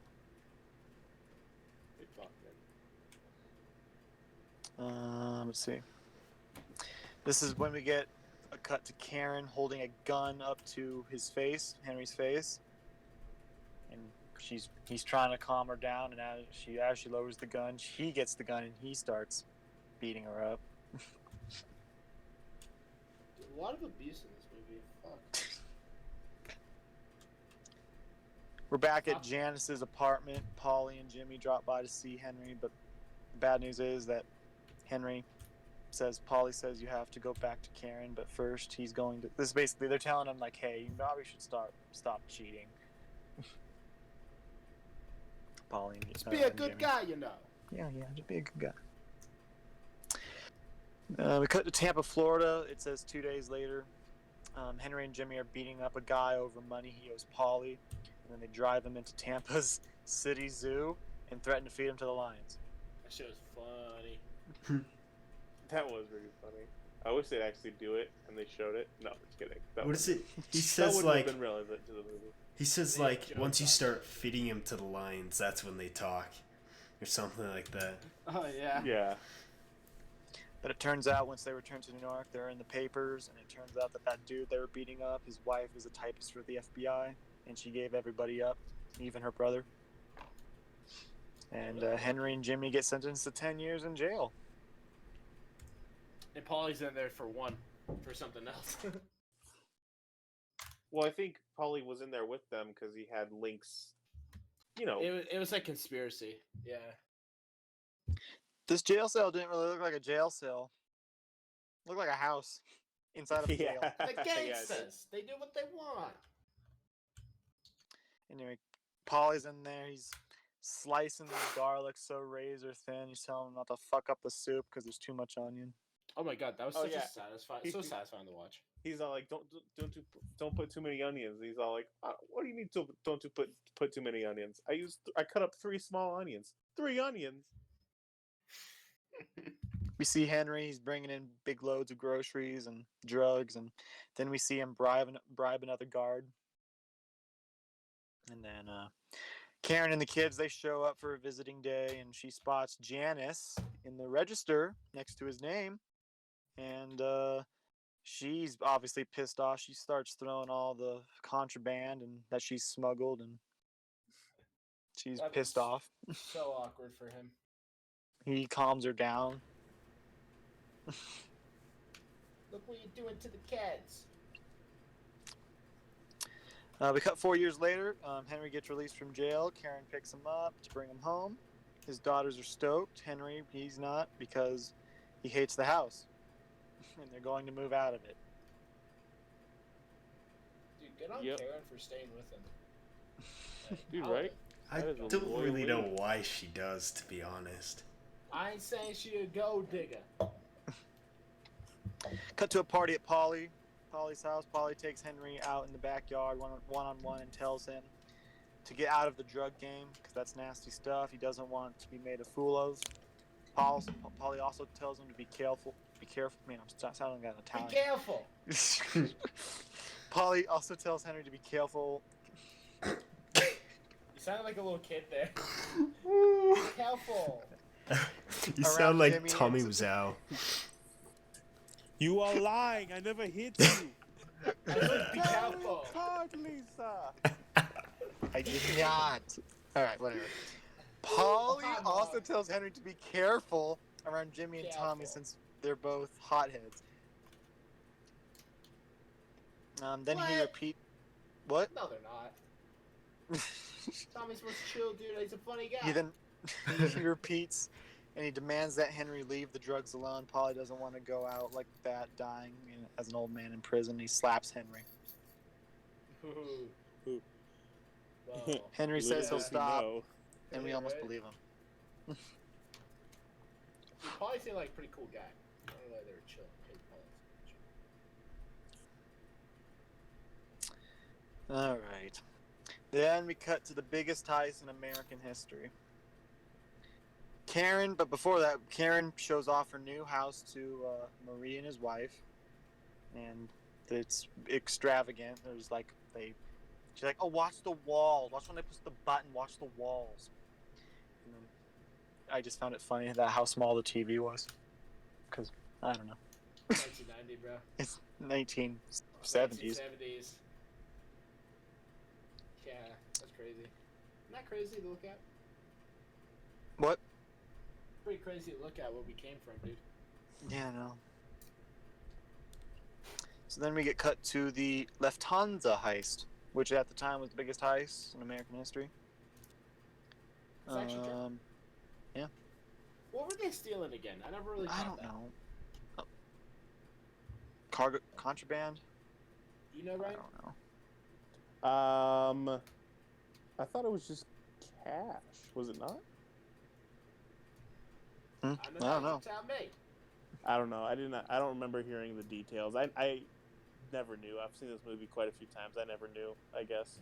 Big fuck, man. Let's see. This is when we get a cut to Karen holding a gun up to his face, Henry's face, and he's trying to calm her down. And as she lowers the gun, he gets the gun and he starts beating her up. A lot of abuse in this movie. Fuck. We're back at Janice's apartment. Polly and Jimmy drop by to see Henry, but the bad news is that Polly says you have to go back to Karen, but first he's going to. This is basically they're telling him like, hey, you probably should stop cheating. Polly and Just be a good Jimmy. guy, you know. Yeah, just be a good guy. We cut to Tampa, Florida. It says 2 days later. Henry and Jimmy are beating up a guy over money he owes Polly, and then they drive him into Tampa's city zoo and threaten to feed him to the lions. That shit was funny. That was really funny. I wish they'd actually do it and they showed it. No, just kidding. What is it? He That says wouldn't like have been relevant to the movie. he says Yeah, like joke once you on start feeding him to the lions, that's when they talk, or something like that. Oh yeah. Yeah. But it turns out once they return to New York, they're in the papers, and it turns out that dude they were beating up, his wife is a typist for the FBI, and she gave everybody up, even her brother. And Henry and Jimmy get sentenced to 10 years in jail. And Paulie's in there for something else. Well, I think Paulie was in there with them because he had links. You know. it was like conspiracy. Yeah. This jail cell didn't really look like a jail cell. It looked like a house inside of a jail. The Yeah, gangsters. They do what they want. Anyway, Polly's in there. He's slicing the garlic so razor thin. He's telling him not to fuck up the soup because there's too much onion. Oh my god, that was Oh, such yeah. a satisfying, so satisfying to watch. He's all like, don't put too many onions. He's all like, what do you mean don't you put too many onions? I cut up 3 small onions. 3 onions. We see Henry. He's bringing in big loads of groceries and drugs, and then we see him bribe another guard. And then Karen and the kids, they show up for a visiting day, and she spots Janice in the register next to his name, and she's obviously pissed off. She starts throwing all the contraband and that she's smuggled, and she's That pissed was off. So awkward for him. He calms her down. Look what you're doing to the kids. We cut 4 years later. Henry gets released from jail. Karen picks him up to bring him home. His daughters are stoked. Henry, he's not, because he hates the house. And they're going to move out of it. Dude, good on Yep. Karen for staying with him. Like, Dude, I'll- right? I That is a don't loyal really know lady. why she does, to be honest. I ain't saying she a gold digger. Cut to a party at Polly's house. Polly takes Henry out in the backyard one-on-one and tells him to get out of the drug game because that's nasty stuff. He doesn't want to be made a fool of. Polly also tells him to be careful. Be careful. Man, I'm sounding like an Be Italian. careful. Polly also tells Henry to be careful. You sounded like a little kid there. Be careful. You Around sound like Jimmy Tommy and- Wiseau. You are lying. I never hit you. I said be careful. Talk, Lisa. I did not. All right, whatever. Polly Come also on. tells Henry to be careful around Jimmy and Tommy Careful. since they're both hotheads. Then he What? repeat. What? No, they're not. Tommy's supposed to chill, dude. He's a funny guy. He then he repeats, and he demands that Henry leave the drugs alone. Polly doesn't want to go out like that, dying as an old man in prison. He slaps Henry. Ooh. Whoa. Henry Little says he'll does he stop, know. and we Yeah, almost right? believe him. He probably seemed like a pretty cool guy. I don't know why they were chill. Hey, Paul. All right. Then we cut to the biggest heist in American history. But before that, Karen shows off her new house to Marie and his wife, and it's extravagant. There's like she's like, "Oh, watch the walls. Watch when I push the button. Watch the walls." And then I just found it funny that how small the TV was, because I don't know, 1990, bro. it's 1970s. 1970s. Yeah, that's crazy. Isn't that crazy to look at? What? Pretty crazy to look at where we came from, dude. Yeah, no. So then we get cut to the Lufthansa heist, which at the time was the biggest heist in American history. It's actually true. Yeah. What were they stealing again? I never really I caught don't that. know. Cargo contraband? You know, I right? don't know. I thought it was just cash. Was it not? I don't know. Tell me. I don't know. I don't remember hearing the details. I never knew. I've seen this movie quite a few times. I never knew, I guess.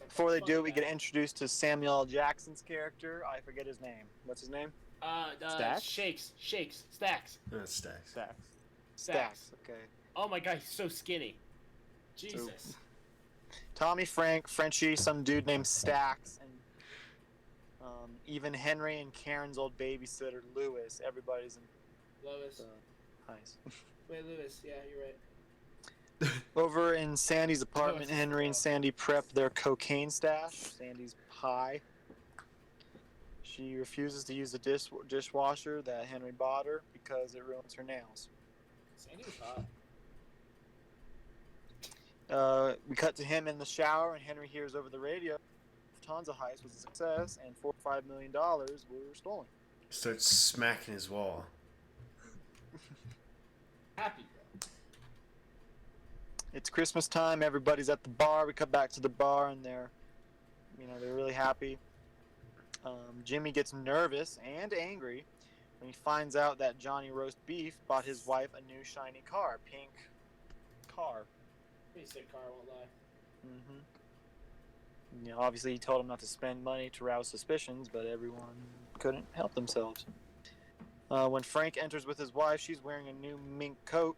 Before they do, we get introduced to Samuel L. Jackson's character. I forget his name. What's his name? Stacks? Shakes, Stacks. Stacks. Stacks. Okay. Oh my god, he's so skinny. Jesus. Tommy, Frank, Frenchie, some dude named Stacks, and even Henry and Karen's old babysitter, Lewis. Everybody's in Lois. the heist. Wait, Lewis. Yeah, you're right. Over in Sandy's apartment, Oh, Henry and wow. Sandy prep their cocaine stash. Sandy's high. She refuses to use the dishwasher that Henry bought her because it ruins her nails. Sandy was hot. We cut to him in the shower, and Henry hears over the radio Lufthansa heist was a success, and $4 or $5 million were stolen. Starts smacking his wall. Happy, bro. It's Christmas time. Everybody's at the bar. We cut back to the bar, and they're really happy. Jimmy gets nervous and angry when he finds out that Johnny Roast Beef bought his wife a new shiny car, pink car. Pretty sick car, won't lie. You know, obviously he told him not to spend money to rouse suspicions, but everyone couldn't help themselves. When Frank enters with his wife, she's wearing a new mink coat.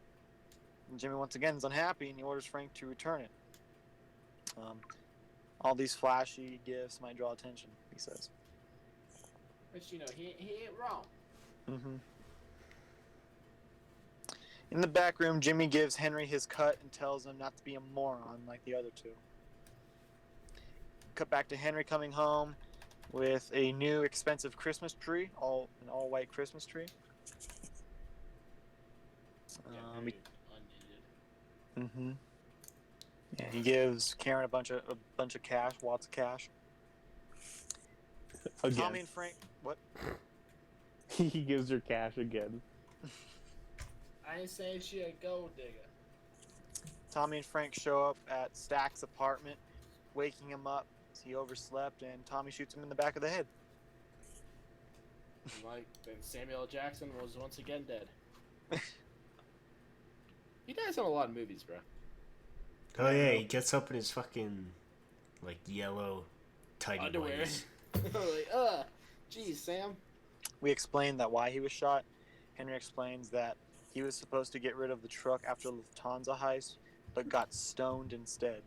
And Jimmy once again is unhappy, and he orders Frank to return it. All these flashy gifts might draw attention, he says. But you know, he ain't wrong. In the back room, Jimmy gives Henry his cut and tells him not to be a moron like the other two. Cut back to Henry coming home with a new expensive Christmas tree, an all-white Christmas tree. Very unneeded. Yeah, he gives Karen a bunch of cash, lots of cash. Again. Tommy and Frank, what? He gives her cash again. I ain't saying she a gold digger. Tommy and Frank show up at Stack's apartment, waking him up. He overslept, and Tommy shoots him in the back of the head. Like, then Samuel L. Jackson was once again dead. He dies in a lot of movies, bro. Oh yeah, he gets up in his fucking like yellow tidy Underwear. whities. Like, geez, Sam. We explained that why he was shot. Henry explains that he was supposed to get rid of the truck after the Lufthansa heist, but got stoned instead.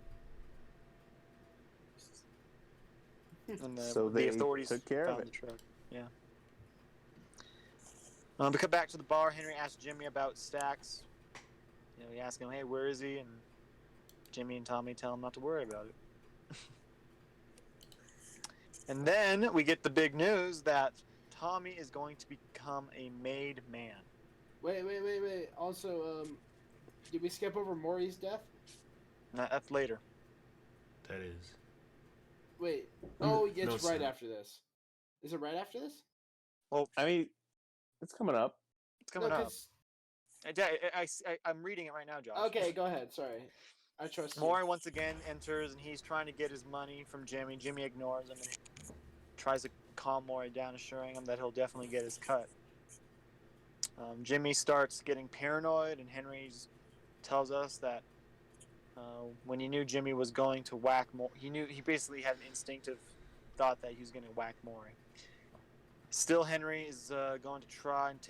And So the they authorities took care of found it. the truck. Yeah. We come back to the bar. Henry asks Jimmy about Stacks. You know, he asks him, "Hey, where is he?" And Jimmy and Tommy tell him not to worry about it. And then we get the big news that Tommy is going to become a made man. Wait. Also, did we skip over Maury's death? No, that's later. That is. Wait. Oh, it's No, right sir. after this. Is it right after this? Well, I mean, it's coming up. it's coming No, up. 'cause- I'm reading it right now, Josh. Okay, go ahead. Sorry. I trust you. Maury once again enters, and he's trying to get his money from Jimmy. Jimmy ignores him and tries to calm Maury down, assuring him that he'll definitely get his cut. Jimmy starts getting paranoid, and Henry tells us that when he knew Jimmy was going to whack Maury, he basically had an instinctive thought that he was going to whack Maury. Still, Henry is going to try and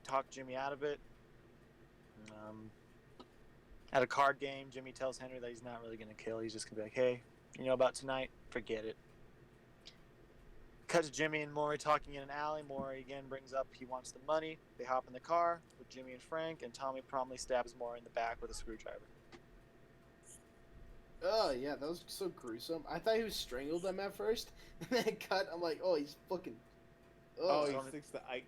talk Jimmy out of it. At a card game, Jimmy tells Henry that he's not really going to kill. He's just going to be like, "Hey, you know about tonight? Forget it." Cut to Jimmy and Maury talking in an alley. Maury again brings up he wants the money. They hop in the car with Jimmy and Frank, and Tommy promptly stabs Maury in the back with a screwdriver. Oh, yeah, that was so gruesome. I thought he was strangled them at first, and then cut. I'm like, oh, he's fucking. Oh, Oh, he sticks the ice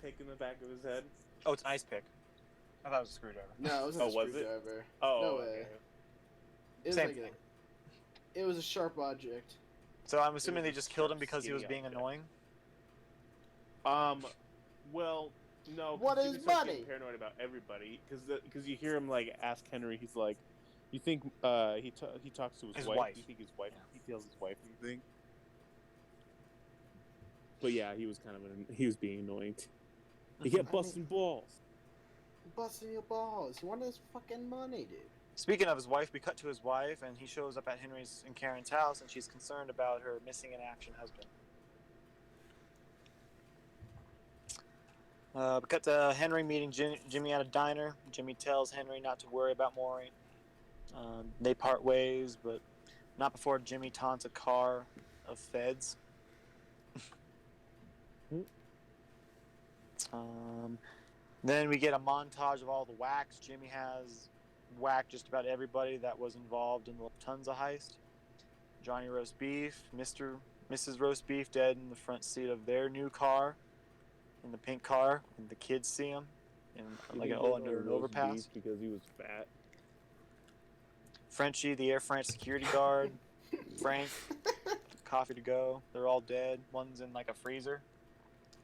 pick in the back of his head. Oh, it's an ice pick. I thought it was a screwdriver. no, it wasn't Oh, a was it? screwdriver. Oh, No okay. way. It was Same like thing. it was a sharp object. So I'm assuming was they a just killed him sharp, because he was skinny being object. annoying. Well, no. 'cause What Jimmy is starts money? getting paranoid about everybody because you hear him like ask Henry. He's like, "You think he talks to his, His wife? wife. You think his wife? Yeah. He tells his wife anything?" But yeah, he was he was being annoying. He kept I mean- busting balls. Busting your balls. He wanted his fucking money, dude. Speaking of his wife, we cut to his wife, and he shows up at Henry's and Karen's house, and she's concerned about her missing in action husband. We cut to Henry meeting Jimmy at a diner. Jimmy tells Henry not to worry about Maury. They part ways, but not before Jimmy taunts a car of feds. Then we get a montage of all the whacks. Jimmy has whacked just about everybody that was involved in the Lufthansa heist. Johnny Roast Beef, Mrs. Roast Beef dead in the front seat of their new car, in the pink car, and the kids see him under an overpass. because he was fat. Frenchie, the Air France security guard, Frank, coffee to go. They're all dead. One's in like a freezer.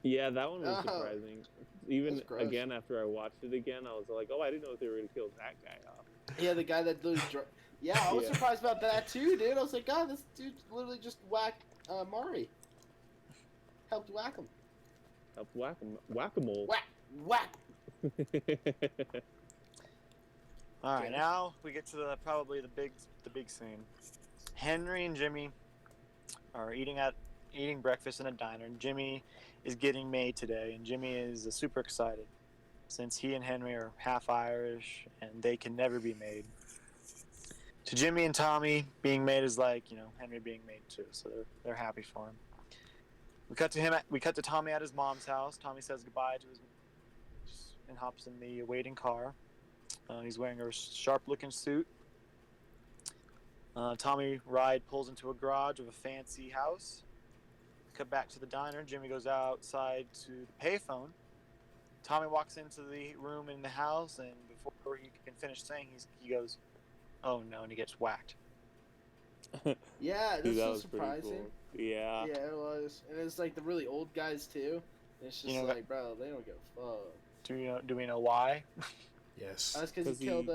Yeah, that one was Oh. surprising. Even That's gross. again after I watched it again, I was like, "Oh, I didn't know they were gonna kill that guy off." Yeah, the guy that literally. Yeah, I was Yeah. surprised about that too, dude. I was like, God, this dude literally just whacked Maury. Helped whack him. Whack-a-mole. Whack, whack. All right, Okay. now we get to probably the big scene. Henry and Jimmy are eating breakfast in a diner, and Jimmy is getting made today, and Jimmy is super excited since he and Henry are half Irish and they can never be made. To Jimmy and Tommy, being made is like Henry being made too, so they're happy for him. We cut to Tommy at his mom's house. Tommy says goodbye to his and hops in the waiting car. He's wearing a sharp-looking suit. Tommy Ride pulls into a garage of a fancy house. Cut back to the diner. Jimmy goes outside to the payphone. Tommy walks into the room in the house, and before he can finish saying, he goes, "Oh no!" and he gets whacked. Yeah, Dude, this that was was pretty surprising. cool. Yeah. Yeah, it was, and it's like the really old guys too. And it's just like, bro, they don't give a fuck. Do we know why? Yes. That's because 'Cause he killed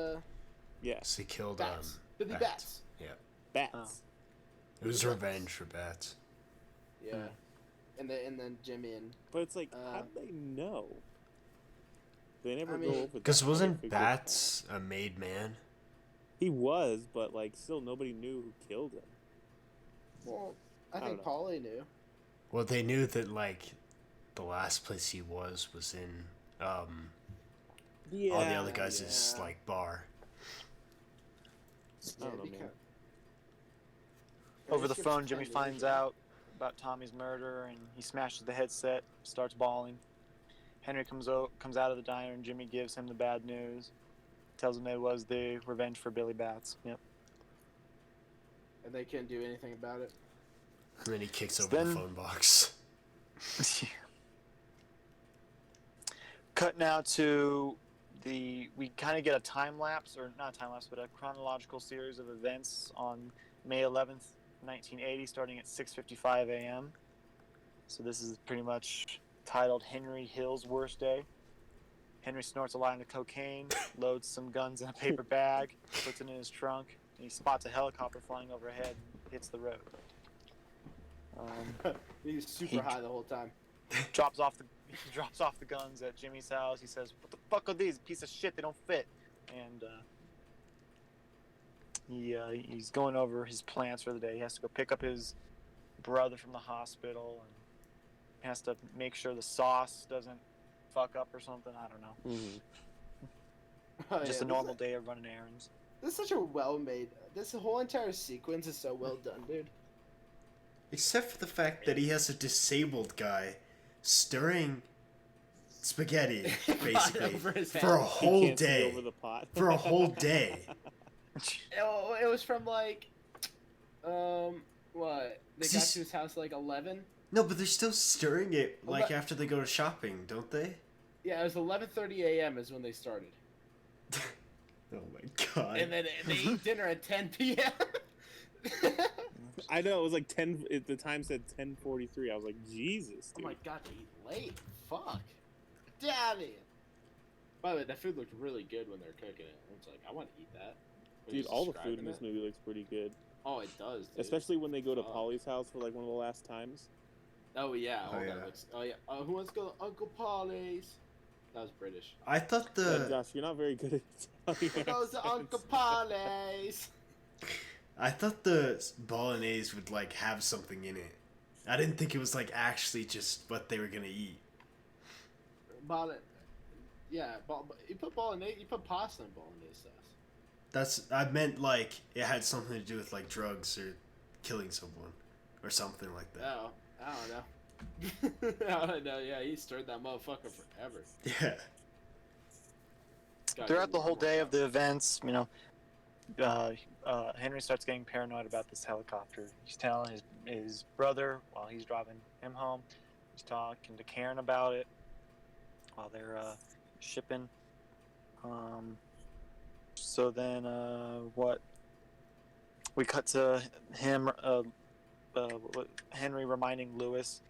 Yes. He killed bats. Billy Bat. Bats. Yeah. Bats. It was revenge for Bats. Yeah. And then Jimmy and But it's like, how do they know? They never I mean- go over that. Because How do they wasn't figure it out? Bats a made man? He was, but like, still nobody knew who killed him. well, I don't think know. Paulie knew. Well, they knew that like the last place he was in Yeah. all the other guys' yeah. like bar. I don't know, it'd be man. kinda- Over the Skips phone, Jimmy 10 finds years. out about Tommy's murder, and he smashes the headset, starts bawling. Henry comes out of the diner, and Jimmy gives him the bad news. Tells him it was the revenge for Billy Bats. Yep. And they couldn't do anything about it. And then he kicks over Then- the phone box. Cut now to we kind of get a time lapse, or not a time lapse, but a chronological series of events on May 11th, 1980, starting at 6:55 a.m. So this is pretty much titled Henry Hill's Worst Day. Henry snorts a line of cocaine, loads some guns in a paper bag, puts it in his trunk, and he spots a helicopter flying overhead and hits the road. He was super He- high the whole time. Drops off the guns at Jimmy's house. He says, "What the fuck are these? Piece of shit. They don't fit." And he's going over his plans for the day. He has to go pick up his brother from the hospital, and has to make sure the sauce doesn't fuck up or something. I don't know. Mhm. Oh, Just yeah, a normal day of running errands. This is such a well-made. This whole entire sequence is so well done, dude. Except for the fact that he has a disabled guy stirring spaghetti, basically, Over his for a head. He whole can't see day. over the pot. For a whole day. It was from like, what? They got See- to his house at, like 11. No, but they're still stirring it Well, like that- after they go to shopping, don't they? Yeah, it was 11:30 a.m. is when they started, Oh my god. and then they eat dinner at 10 p.m. I know, it was like 10, the time said 10:43. I was like, Jesus, Oh dude. my god, they eat late. Fuck. Damn it. By the way, that food looked really good when they were cooking it. I was like, I want to eat that. When he Dude, was all the food in describing this it. movie looks pretty good. Oh, it does, dude. Especially when they go to Fuck. Polly's house for like one of the last times. Oh yeah. Oh, that yeah. looks. Oh yeah. Who wants to go to Uncle Polly's? That was British. I thought Yeah, Josh, you're not very good at Who Italian goes to Uncle accents. Polly's? I thought the bolognese would like have something in it. I didn't think it was like actually just what they were gonna eat. Yeah, you put bolognese. You put pasta in bolognese sauce. I meant like it had something to do with like drugs or killing someone or something like that. Oh, I don't know. I don't know. Yeah, he stirred that motherfucker forever. Yeah. Gotta Throughout get the whole more day of out. the events, Henry starts getting paranoid about this helicopter. He's telling his brother while he's driving him home. He's talking to Karen about it while they're shipping. So then, what? We cut to him, Henry reminding Lewis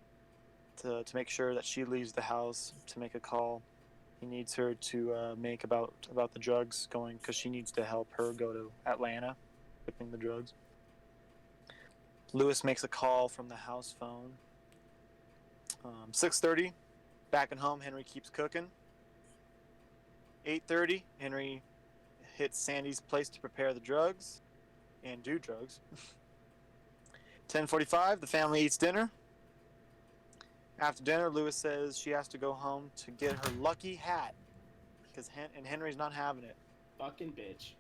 to make sure that she leaves the house to make a call. He needs her to make about the drugs going, because she needs to help her go to Atlanta, shipping the drugs. Lewis makes a call from the house phone. 6:30, Back at home, Henry keeps cooking. 8:30, Henry hits Sandy's place to prepare the drugs and do drugs. 10:45, the family eats dinner. After dinner, Lewis says she has to go home to get her lucky hat because Henry's not having it. Fucking bitch.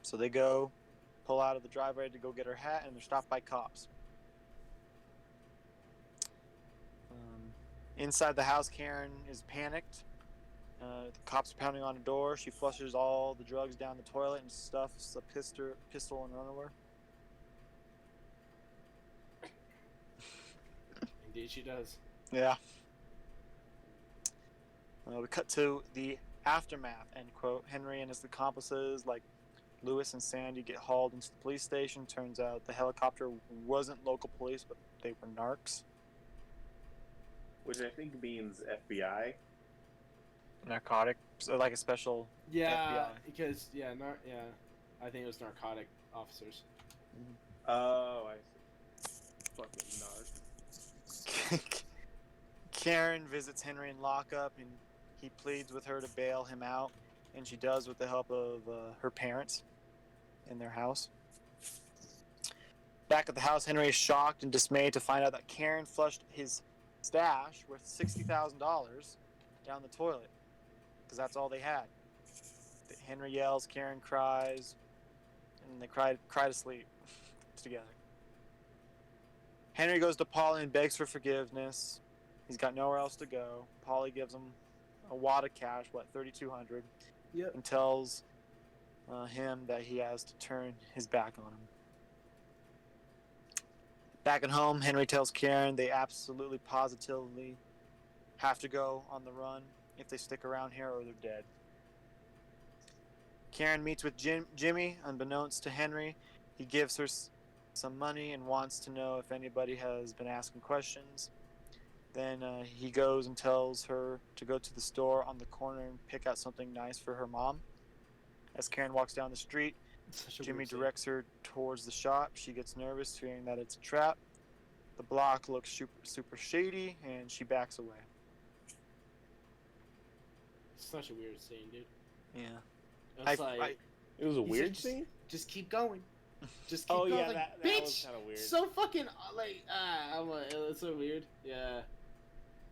So they go, pull out of the driveway to go get her hat, and they're stopped by cops. Inside the house, Karen is panicked. The cops are pounding on the door. She flushes all the drugs down the toilet and stuffs a pistol in her underwear. Indeed, she does. Yeah. We cut to the aftermath, end quote. Henry and his accomplices, like Lewis and Sandy, get hauled into the police station. Turns out the helicopter wasn't local police, but they were narcs. Which I think means FBI. Narcotic, so like a special Yeah, FBI. because I think it was narcotic officers. Oh, I see. Fucking narc. Karen visits Henry in lockup, and he pleads with her to bail him out, and she does with the help of her parents in their house. Back at the house, Henry is shocked and dismayed to find out that Karen flushed his stash worth $60,000 down the toilet, because that's all they had. Henry yells, Karen cries, and they cry to sleep together. Henry goes to Polly and begs for forgiveness. He's got nowhere else to go. Polly gives him a wad of cash, $3,200, Yep. and tells him that he has to turn his back on him. Back at home, Henry tells Karen they absolutely positively have to go on the run if they stick around here or they're dead. Karen meets with Jimmy, unbeknownst to Henry. He gives her some money and wants to know if anybody has been asking questions. Then he goes and tells her to go to the store on the corner and pick out something nice for her mom. As Karen walks down the street, Jimmy directs her towards the shop. She gets nervous, fearing that it's a trap. The block looks super shady, and she backs away. Such a weird scene, dude. Yeah. It's like It was a he weird said, scene? just keep going. Just keep Oh, going. yeah, Like, that bitch, was kind of weird. so fucking I'm like, it's so weird. Yeah,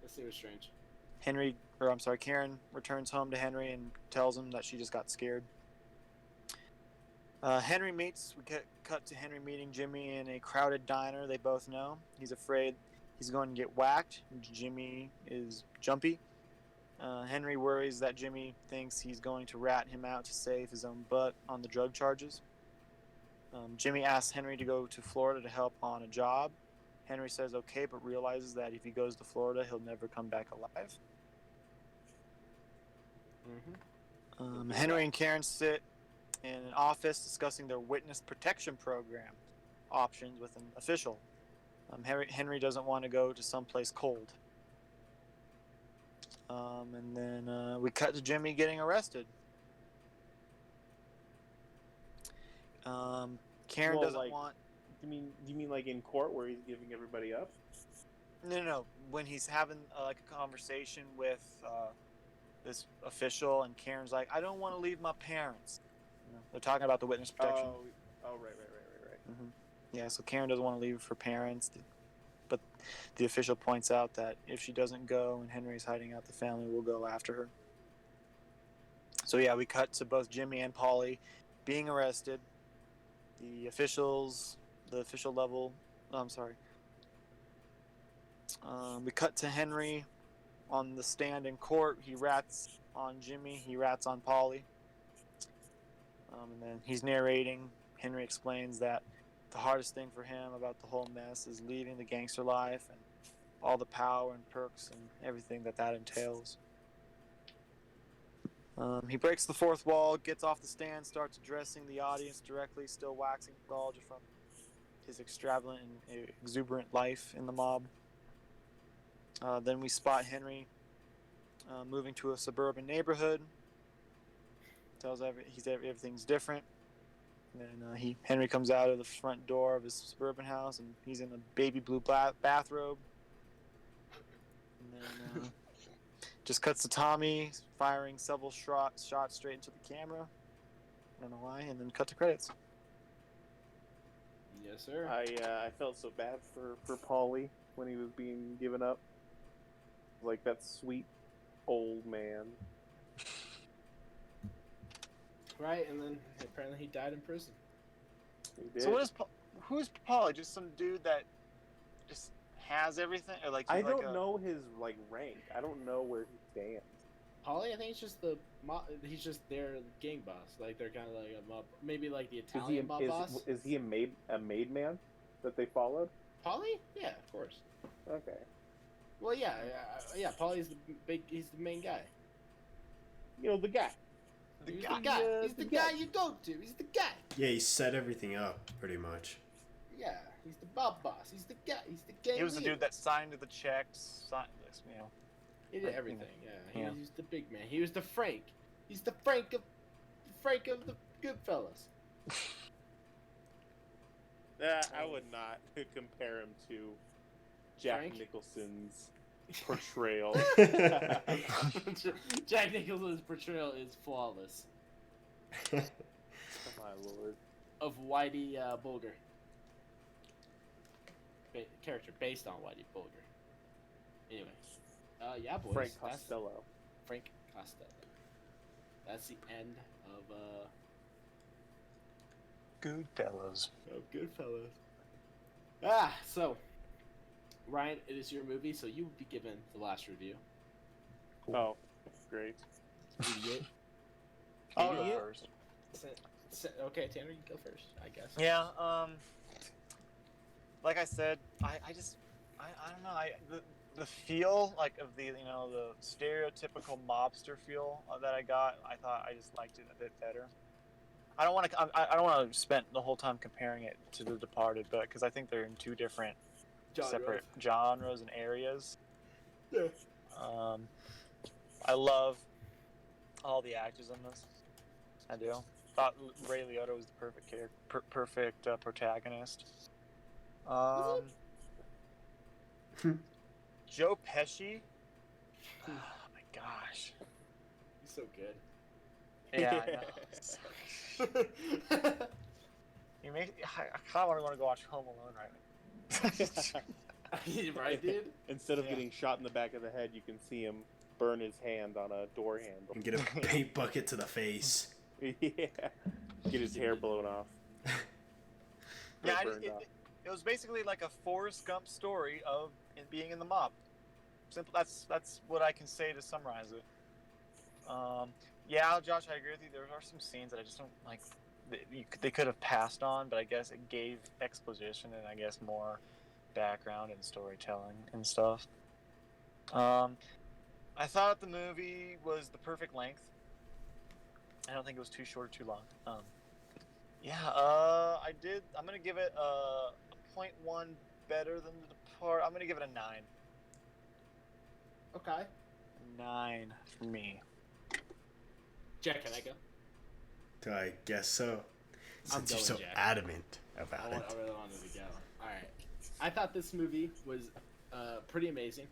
that scene was strange. Karen returns home to Henry and tells him that she just got scared. We cut to Henry meeting Jimmy in a crowded diner they both know. He's afraid he's going to get whacked. Jimmy is jumpy. Henry worries that Jimmy thinks he's going to rat him out to save his own butt on the drug charges. Jimmy asks Henry to go to Florida to help on a job. Henry says okay, but realizes that if he goes to Florida, he'll never come back alive. Henry and Karen sit in an office discussing their witness protection program options with an official. Henry doesn't want to go to someplace cold. And then we cut to Jimmy getting arrested. Karen doesn't want. Do you mean like in court where he's giving everybody up? No. When he's having like a conversation with this official, and Karen's like, "I don't want to leave my parents." They're talking about the witness protection. Right. Mm-hmm. Yeah, so Karen doesn't want to leave her parents, but the official points out that if she doesn't go and Henry's hiding out, the family will go after her. So yeah, we cut to both Jimmy and Polly being arrested. The official level. We cut to Henry on the stand in court. He rats on Jimmy. He rats on Polly. And then he's narrating. Henry explains that the hardest thing for him about the whole mess is leaving the gangster life and all the power and perks and everything that entails. He breaks the fourth wall, gets off the stand, starts addressing the audience directly, still waxing nostalgia from his extravagant and exuberant life in the mob. Then we spot Henry moving to a suburban neighborhood. Tells everything's different. And then Henry comes out of the front door of his suburban house, and he's in a baby blue bathrobe. And then Just cuts to Tommy firing several shots straight into the camera. I don't know why, and then cut to credits. Yes, sir. I felt so bad for Paulie when he was being given up. Like that sweet old man. Right, and then apparently he died in prison. He did. So who's Paulie? Just some dude that just has everything, or like I like don't know his like rank. I don't know where he stands. Polly, I think it's just he's just their gang boss. Like they're kind of like a mob, maybe like the Italian mob boss. Is he a maid man that they followed? Polly? Yeah, of course. Okay. Well, yeah. Polly's he's the main guy. You know the guy. He's the guy. He's the guy you go to. He's the guy. Yeah, he set everything up pretty much. Yeah, he's the mob boss. He's the guy. He's the gang. He was the leader. dude that signed the checks. He did everything. Yeah, Yeah. he was the big man. He was the Frank. He's the Frank of the Goodfellas. I would not compare him to Jack Frank? Nicholson's portrayal. Jack Nicholson's portrayal is flawless. Oh, my lord. Of Whitey Bulger. Character based on Whitey Bulger. Anyway. Yeah, boys. Frank that's Costello. Frank Costello. That's the end of Goodfellas. Goodfellas. So Ryan, it is your movie, so you will be given the last review. Oh, great. Idiot. I'll go Idiot. first. Okay, Tanner, you go first, I guess. Yeah. Like I said, I don't know. The feel like of the the stereotypical mobster feel that I got, I thought I just liked it a bit better. I don't want to spend the whole time comparing it to The Departed, but because I think they're in two different separate genres and areas. Yeah. I love all the actors in this. I do. Thought Ray Liotta was the perfect protagonist. Joe Pesci. Oh my gosh. He's so good. Yeah. I know. I kind of want to go watch Home Alone right now. Right, dude? Instead of Yeah. getting shot in the back of the head, you can see him burn his hand on a door handle. And get a paint bucket to the face. Yeah. Get his hair blown off. Yeah, Or burned off. it was basically like a Forrest Gump story of being in the mob. Simple. That's what I can say to summarize it. Yeah, Josh, I agree with you. There are some scenes that I just don't like. They could have passed on, but I guess it gave exposition and I guess more background and storytelling and stuff. I thought the movie was the perfect length. I don't think it was too short or too long. I did. I'm gonna give it a 0.1 better than The Depart. I'm gonna give it a 9. Okay. 9 for me. Jack, can I go? I guess so. I'm Since you're going, so Jack. adamant about I it. really wanted to go. Alright. I thought this movie was pretty amazing.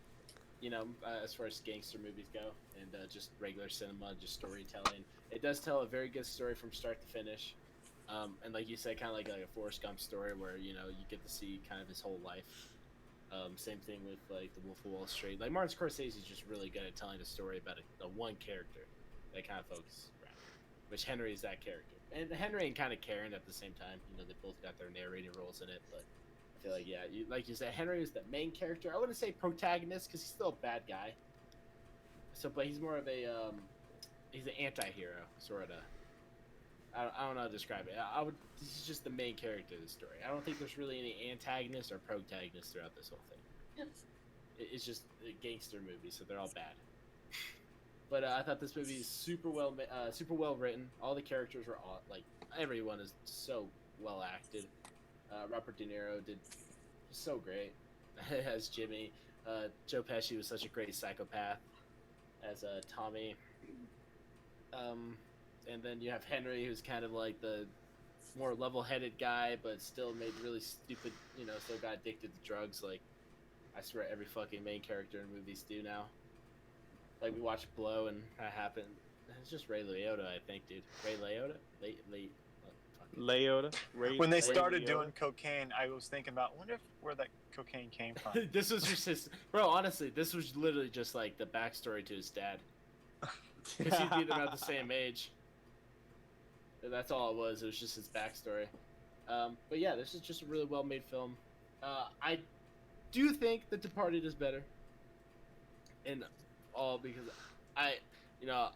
As far as gangster movies go, and just regular cinema, just storytelling. It does tell a very good story from start to finish. And like you said, kind of like a Forrest Gump story where, you get to see kind of his whole life. Same thing with like The Wolf of Wall Street. Like Martin Scorsese is just really good at telling a story about a one character that kind of focuses around, which Henry is that character. And Henry and kind of Karen at the same time. They both got their narrating roles in it, but I feel like, yeah, like you said, Henry is the main character. I wouldn't say protagonist because he's still a bad guy. But he's more of he's an anti-hero, sort of. I don't know how to describe it. He's just the main character of the story. I don't think there's really any antagonists or protagonists throughout this whole thing. It's just a gangster movie, so they're all bad. But I thought this movie is super well written. All the characters were everyone is so well acted. Robert De Niro did so great as Jimmy. Joe Pesci was such a great psychopath as Tommy. And then you have Henry, who's kind of like the more level-headed guy, but still made really stupid, still got addicted to drugs. Like, I swear every fucking main character in movies do now. Like we watched Blow and that happened. It's just Ray Liotta, I think, dude. Ray Liotta, Leota. When they Ray started Liotta. doing cocaine, I was thinking about, wonder where that cocaine came from. This was just his bro. Honestly, this was literally just like the backstory to his dad, because he'd be about the same age. And that's all it was. It was just his backstory. But yeah, this is just a really well made film. I do think The Departed is better, and all because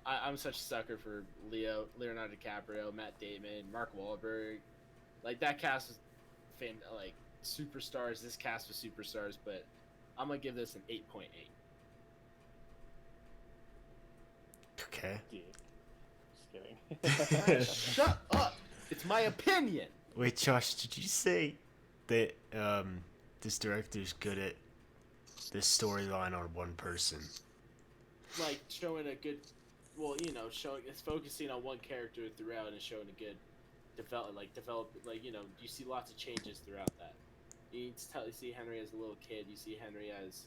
I'm such a sucker for Leonardo DiCaprio, Matt Damon, Mark Wahlberg. Like that cast was like superstars. This cast was superstars, but I'm gonna give this an 8.8. Okay. Yeah. Just kidding. Shut up! It's my opinion. Wait, Josh, did you say that this director's good at this storyline on one person? Like showing a good, it's focusing on one character throughout and showing a good develop. You see lots of changes throughout that. You see Henry as a little kid. You see Henry as,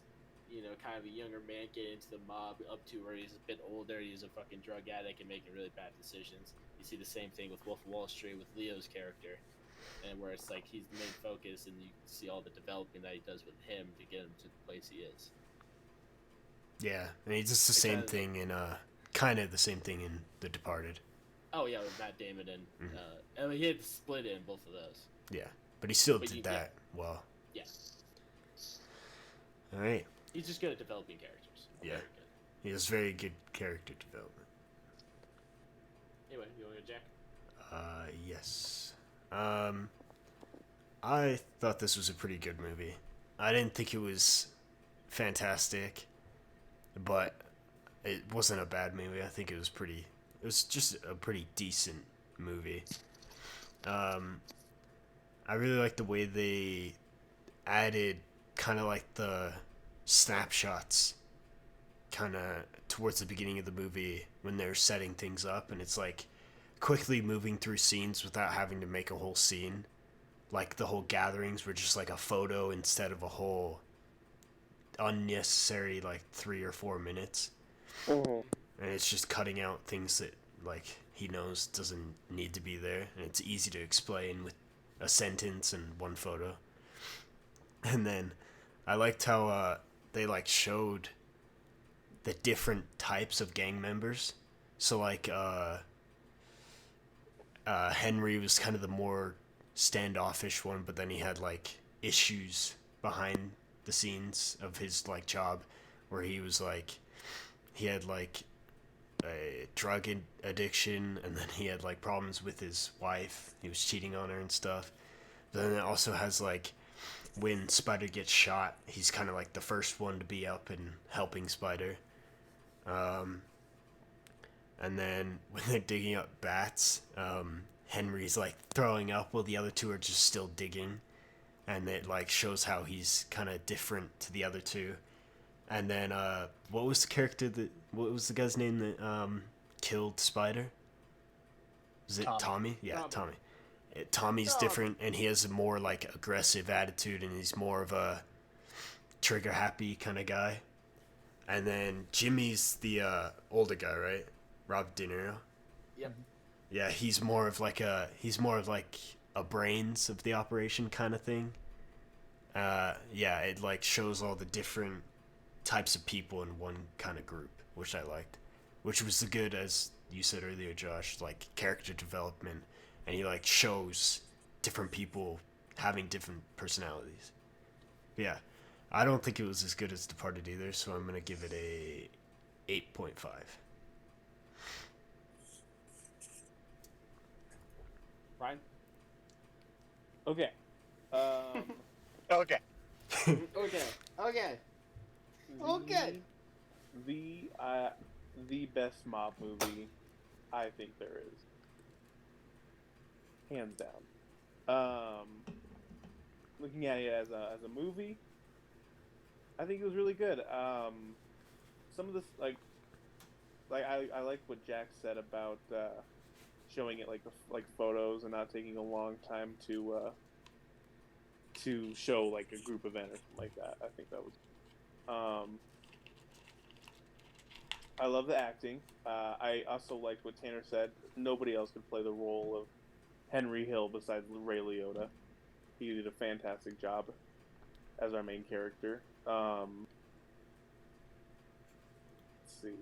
kind of a younger man getting into the mob up to where he's a bit older. He's a fucking drug addict and making really bad decisions. You see the same thing with Wolf of Wall Street with Leo's character, and where it's like he's the main focus, and you see all the developing that he does with him to get him to the place he is. Yeah, and he does the same thing in kind of the same thing in The Departed. Oh yeah, with Matt Damon and he had to split it in both of those. Yeah, but he still did that well. Yeah. All right. He's just good at developing characters. Yeah. Very good. He has very good character development. Anyway, you want to go, Jack? Yes. I thought this was a pretty good movie. I didn't think it was fantastic, but it wasn't a bad movie. I think it was just a pretty decent movie. I really like the way they added kind of like the snapshots kind of towards the beginning of the movie when they're setting things up, and it's like quickly moving through scenes without having to make a whole scene. Like the whole gatherings were just like a photo instead of a whole unnecessary like 3 or 4 minutes. Mhm. And it's just cutting out things that like he knows doesn't need to be there, and it's easy to explain with a sentence and one photo. And then I liked how they like showed the different types of gang members. So like Henry was kind of the more standoffish one, but then he had like issues behind the scenes of his like job, where he was like he had like a drug addiction, and then he had like problems with his wife. He was cheating on her and stuff. But then it also has like when Spider gets shot, he's kind of like the first one to be up and helping Spider. And then when they're digging up bats, Henry's like throwing up while the other two are just still digging, and it like shows how he's kind of different to the other two. And then what was the guy's name that killed Spider? Was it Tommy? Yeah, Tommy. Tommy's different, and he has a more like aggressive attitude, and he's more of a trigger happy kind of guy. And then Jimmy's the older guy, right? Rob De Niro. Yep. Yeah, he's more of like a brains of the operation kind of thing. Yeah, it like shows all the different types of people in one kind of group, which I liked, which was the good, as you said earlier, Josh, like character development, and he like shows different people having different personalities. But yeah, I don't think it was as good as Departed either, so I'm gonna give it a 8.5. Ryan? Okay. Okay. Okay. The best mob movie I think there is, hands down. Looking at it as a movie, I think it was really good. Some of this I like what Jack said about showing it like photos and not taking a long time to show like a group event or something like that. I think that was I love the acting. I also liked what Tanner said. Nobody else could play the role of Henry Hill besides Ray Liotta. He did a fantastic job as our main character. Let's see.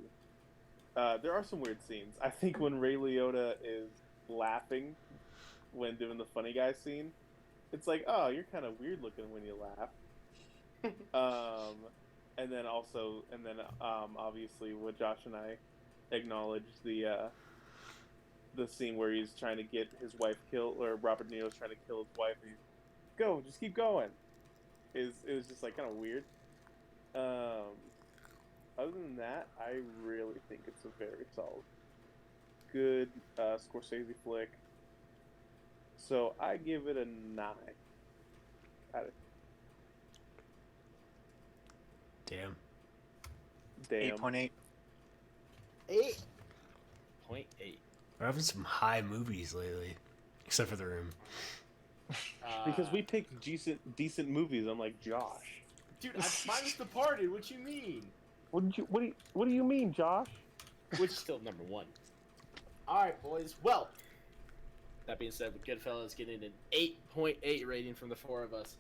There are some weird scenes. I think when Ray Liotta is laughing when doing the funny guy scene, it's like, oh, you're kind of weird looking when you laugh. And then obviously what Josh and I acknowledged the scene where he's trying to get his wife killed, or Robert De Niro's trying to kill his wife. And go, just keep going. It was just like kind of weird. Other than that, I really think it's a very solid, good Scorsese flick. So I give it a 9 out of Damn. 8.8. 8.8. We're having some high movies lately, except for The Room. Because we picked decent movies, unlike Josh. Dude, mine was Departed. What you mean? What do you mean, Josh? Which is still number 1. All right, boys. Well, that being said, with Goodfellas getting an 8.8 rating from the 4 of us,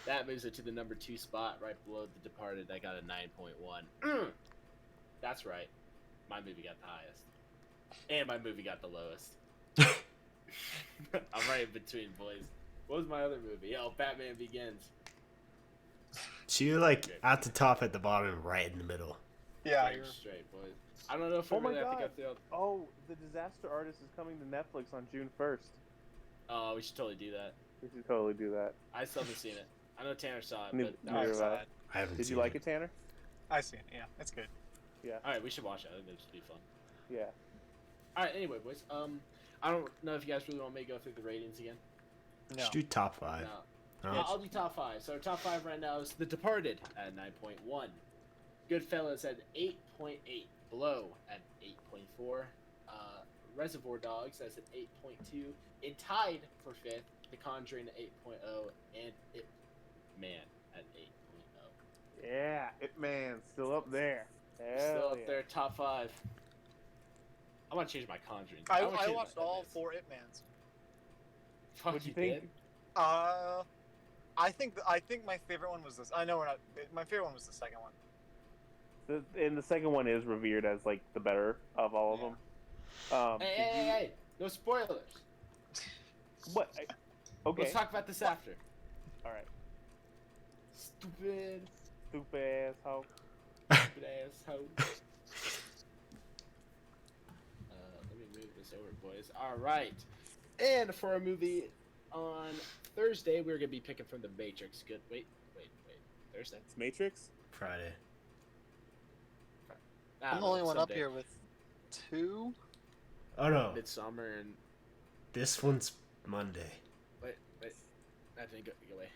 that moves it to the number 2 spot, right below The Departed. I got a 9.1. That's right. My movie got the highest, and my movie got the lowest. I'm right in between, boys. What was my other movie? Oh, Batman Begins. So you're like at the top, at the bottom, right in the middle. Yeah, Right straight, boys. I don't know if Oh my I think I God. failed. Oh, The Disaster Artist is coming to Netflix on June 1st. Oh, we should totally do that. We should totally do that. I still haven't seen it. I know Tanner saw it, Neither- but neither have I. I haven't Did seen you like it, Tanner? I see it. Yeah, it's good. Yeah. all right, we should watch it. I think it'd just be fun. Yeah. All right, anyway, boys. I don't know if you guys really want me to go through the ratings again. No. Just do top 5. No. No? Yeah, I'll do top 5. So our top 5 right now is The Departed at 9.1, Goodfellas at 8.8, Blow at 8.4, Reservoir Dogs that's at 8.2, and tied for 5th, The Conjuring at 8.0, and It Man at 8.0. Yeah, Man, still up there. Still up there, top 5. I want to change my Conjuring. I wanna change watched my all Hitman's. 4 Itmans. Fuck, What'd you did? think? I think my favorite one was this. I know we're not. My favorite one was the second one. And the second one is revered as like the better of all of them. Hey, no spoilers. What? Okay. Let's talk about this after. All right. Stupid Stupid asshole. asshole. Let me move this over, boys. All right. And for our movie on Thursday, we're gonna be picking from The Matrix. Good. Wait. Thursday. It's Matrix. Friday. I'm the only one up here with 2. Oh no, Midsummer and this one's Monday. wait. I think go away.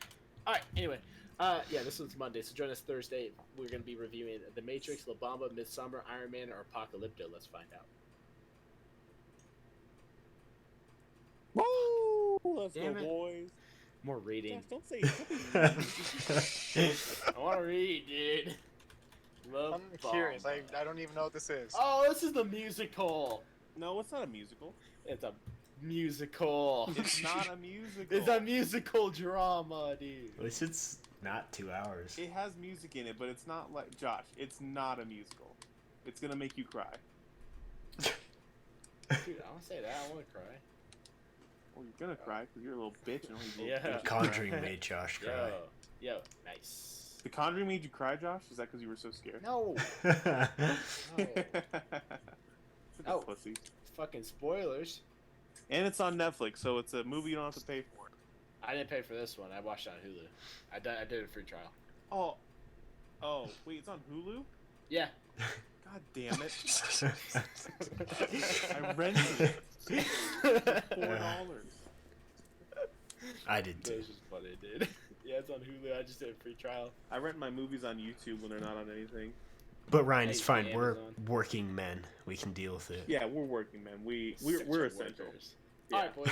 All right. Anyway, yeah, this one's Monday. So join us Thursday. We're gonna be reviewing The Matrix, La Bamba, Midsummer, Iron Man, or Apocalypto. Let's find out. Woo! Let's Damn go, it. boys. More reading. Josh, don't say it. I want to read, dude. La I'm curious. Bamba. I don't even know what this is. Oh, this is the musical. No, it's not a musical. It's a musical. It's not a musical. It's a musical drama, dude. At least it's not 2 hours. It has music in it, but it's not like Josh. It's not a musical. It's gonna make you cry. Dude, I want to say that. I want to cry. Well, you're gonna cry because you're a little bitch. And all you Yeah. little bitch. Conjuring made Josh cry. Yo, nice. The Conjuring made you cry, Josh? Is that because you were so scared? No. Such a Oh. pussy. Fucking spoilers. And it's on Netflix, so it's a movie you don't have to pay for. I didn't pay for this one. I watched it on Hulu. I did a free trial. Oh, wait, it's on Hulu? Yeah. God damn it. I rented it. $4. I did That too. was just funny, dude. Yeah, it's on Hulu. I just did a free trial. I rent my movies on YouTube when they're not on anything. But Ryan, it's Hey, fine. We're Amazon. working men. We can deal with it. Yeah, we're working, man. We're Essential essential. workers. Yeah. All right, boys.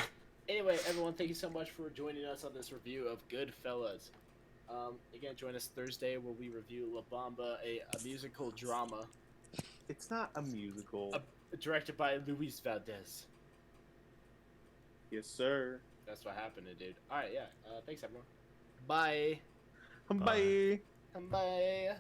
Anyway, everyone, thank you so much for joining us on this review of Goodfellas. Again, join us Thursday where we review La Bamba, a musical drama. It's not a musical. Directed by Luis Valdez. Yes, sir. That's what happened, dude. All right, yeah. Thanks, everyone. Bye. Bye. Bye. Bye.